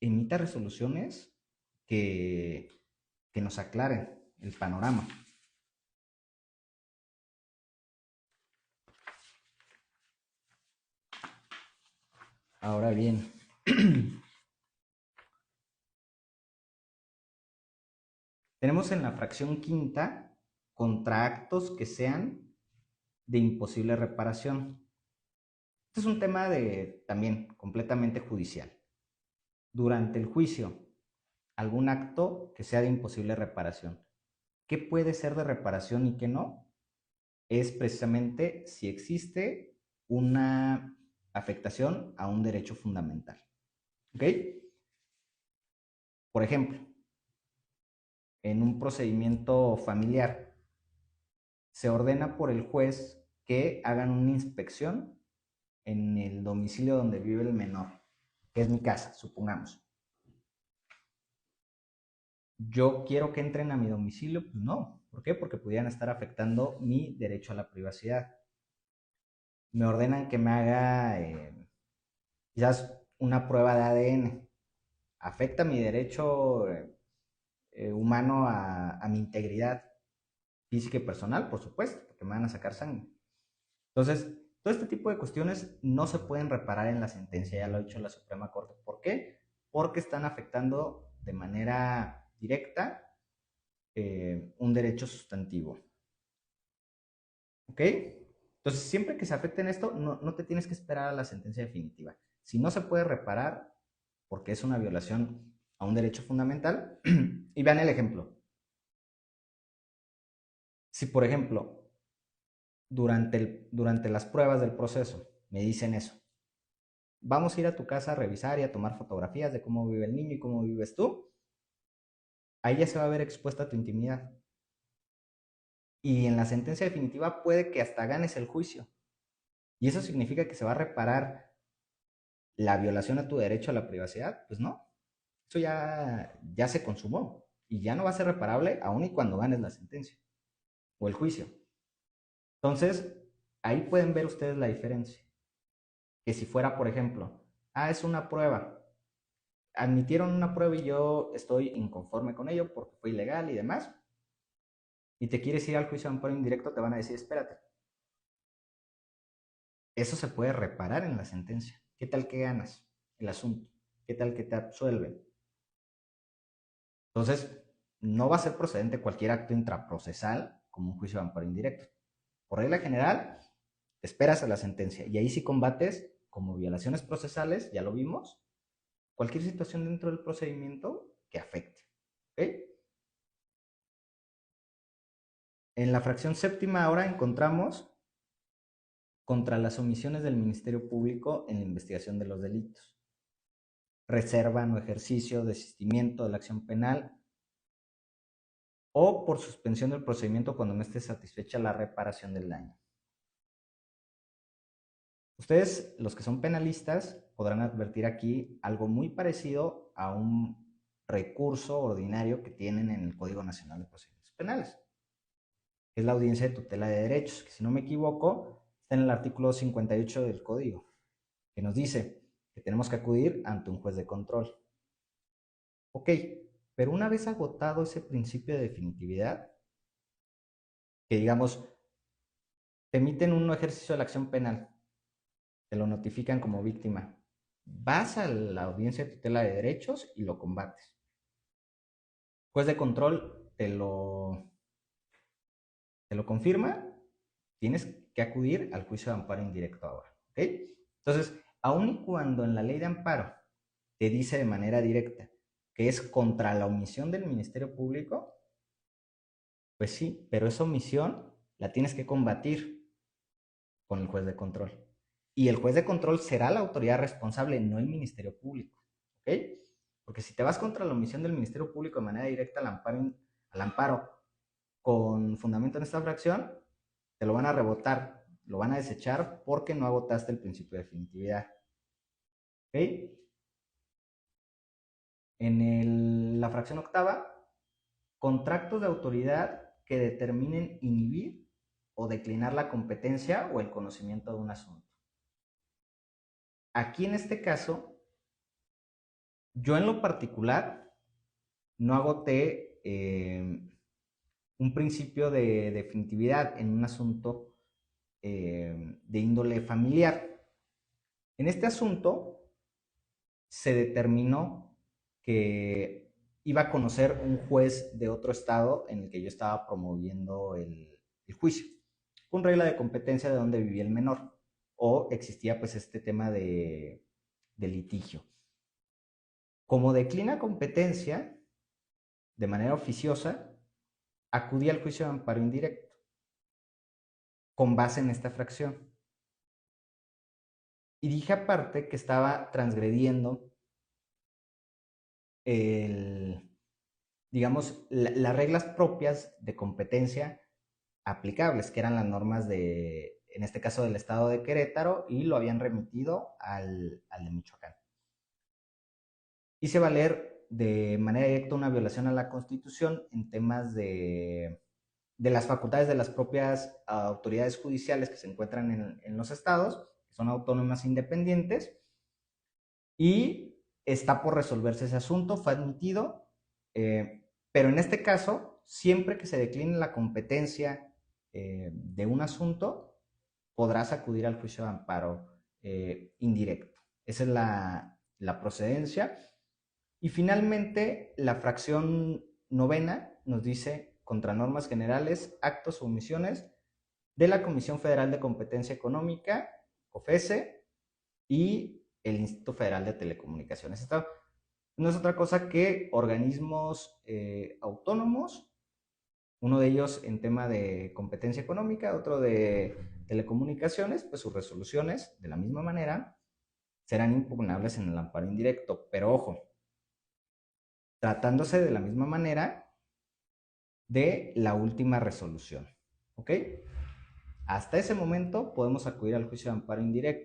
emita resoluciones que, que nos aclaren el panorama. Ahora bien, tenemos en la fracción quinta contra actos que sean de imposible reparación. Este es un tema también completamente judicial. Durante el juicio, algún acto que sea de imposible reparación. ¿Qué puede ser de reparación y qué no? Es precisamente si existe una afectación a un derecho fundamental. ¿Ok? Por ejemplo, en un procedimiento familiar, se ordena por el juez que hagan una inspección en el domicilio donde vive el menor, que es mi casa, supongamos. Yo quiero que entren a mi domicilio, pues no. ¿Por qué? Porque pudieran estar afectando mi derecho a la privacidad. Me ordenan que me haga quizás una prueba de ADN. Afecta mi derecho humano a mi integridad física y personal, por supuesto, porque me van a sacar sangre. Entonces, todo este tipo de cuestiones no se pueden reparar en la sentencia, ya lo ha dicho la Suprema Corte. ¿Por qué? Porque están afectando de manera directa un derecho sustantivo. ¿Ok? Entonces, siempre que se afecte en esto, no te tienes que esperar a la sentencia definitiva. Si no se puede reparar, porque es una violación a un derecho fundamental, y vean el ejemplo. Si, por ejemplo, durante las pruebas del proceso me dicen eso, vamos a ir a tu casa a revisar y a tomar fotografías de cómo vive el niño y cómo vives tú, ahí ya se va a ver expuesta tu intimidad. Y en la sentencia definitiva puede que hasta ganes el juicio. ¿Y eso significa que se va a reparar la violación a tu derecho a la privacidad? Pues no. Eso ya se consumó y ya no va a ser reparable aun y cuando ganes la sentencia o el juicio. Entonces, ahí pueden ver ustedes la diferencia. Que si fuera, por ejemplo, es una prueba, admitieron una prueba y yo estoy inconforme con ello porque fue ilegal y demás, y te quieres ir al juicio de amparo indirecto, te van a decir, espérate, eso se puede reparar en la sentencia. ¿Qué tal que ganas el asunto? ¿Qué tal que te absuelven? Entonces, no va a ser procedente cualquier acto intraprocesal como un juicio de amparo indirecto. Por regla general, te esperas a la sentencia y ahí sí combates como violaciones procesales, ya lo vimos, cualquier situación dentro del procedimiento que afecte. ¿Okay? En la fracción séptima ahora encontramos contra las omisiones del Ministerio Público en la investigación de los delitos. Reserva o ejercicio, desistimiento de la acción penal o por suspensión del procedimiento cuando no esté satisfecha la reparación del daño. Ustedes, los que son penalistas, podrán advertir aquí algo muy parecido a un recurso ordinario que tienen en el Código Nacional de Procedimientos Penales, que es la audiencia de tutela de derechos, que si no me equivoco, está en el artículo 58 del Código, que nos dice que tenemos que acudir ante un juez de control. Ok, pero una vez agotado ese principio de definitividad, que digamos, te emiten un ejercicio de la acción penal, te lo notifican como víctima, vas a la audiencia de tutela de derechos y lo combates. Juez de control te lo confirma, tienes que acudir al juicio de amparo indirecto ahora. ¿Ok? Entonces, aun y cuando en la ley de amparo te dice de manera directa que es contra la omisión del Ministerio Público, pues sí, pero esa omisión la tienes que combatir con el juez de control. Y el juez de control será la autoridad responsable, no el Ministerio Público. ¿Ok? Porque si te vas contra la omisión del Ministerio Público de manera directa al amparo con fundamento en esta fracción, te lo van a rebotar, lo van a desechar porque no agotaste el principio de definitividad. ¿Ok? En la fracción octava, contratos de autoridad que determinen inhibir o declinar la competencia o el conocimiento de un asunto. Aquí en este caso, yo en lo particular no agoté un principio de definitividad en un asunto de índole familiar. En este asunto se determinó que iba a conocer un juez de otro estado en el que yo estaba promoviendo el juicio, con regla de competencia de donde vivía el menor, o existía pues este tema de litigio. Como declina competencia de manera oficiosa, acudí al juicio de amparo indirecto con base en esta fracción. Y dije aparte que estaba transgrediendo digamos, las reglas propias de competencia aplicables, que eran las normas de, en este caso, del estado de Querétaro, y lo habían remitido al de Michoacán. Hice valer de manera directa una violación a la Constitución en temas de las facultades de las propias autoridades judiciales que se encuentran en los estados, que son autónomas e independientes, y está por resolverse ese asunto, fue admitido, pero en este caso, siempre que se decline la competencia de un asunto, podrás acudir al juicio de amparo indirecto. Esa es la procedencia. Y finalmente, la fracción novena nos dice, contra normas generales, actos o omisiones de la Comisión Federal de Competencia Económica, COFESE, y el Instituto Federal de Telecomunicaciones. Esto no es otra cosa que organismos autónomos, uno de ellos en tema de competencia económica, otro de telecomunicaciones, pues sus resoluciones, de la misma manera, serán impugnables en el amparo indirecto. Pero ojo, tratándose de la misma manera de la última resolución. ¿Ok? Hasta ese momento podemos acudir al juicio de amparo indirecto.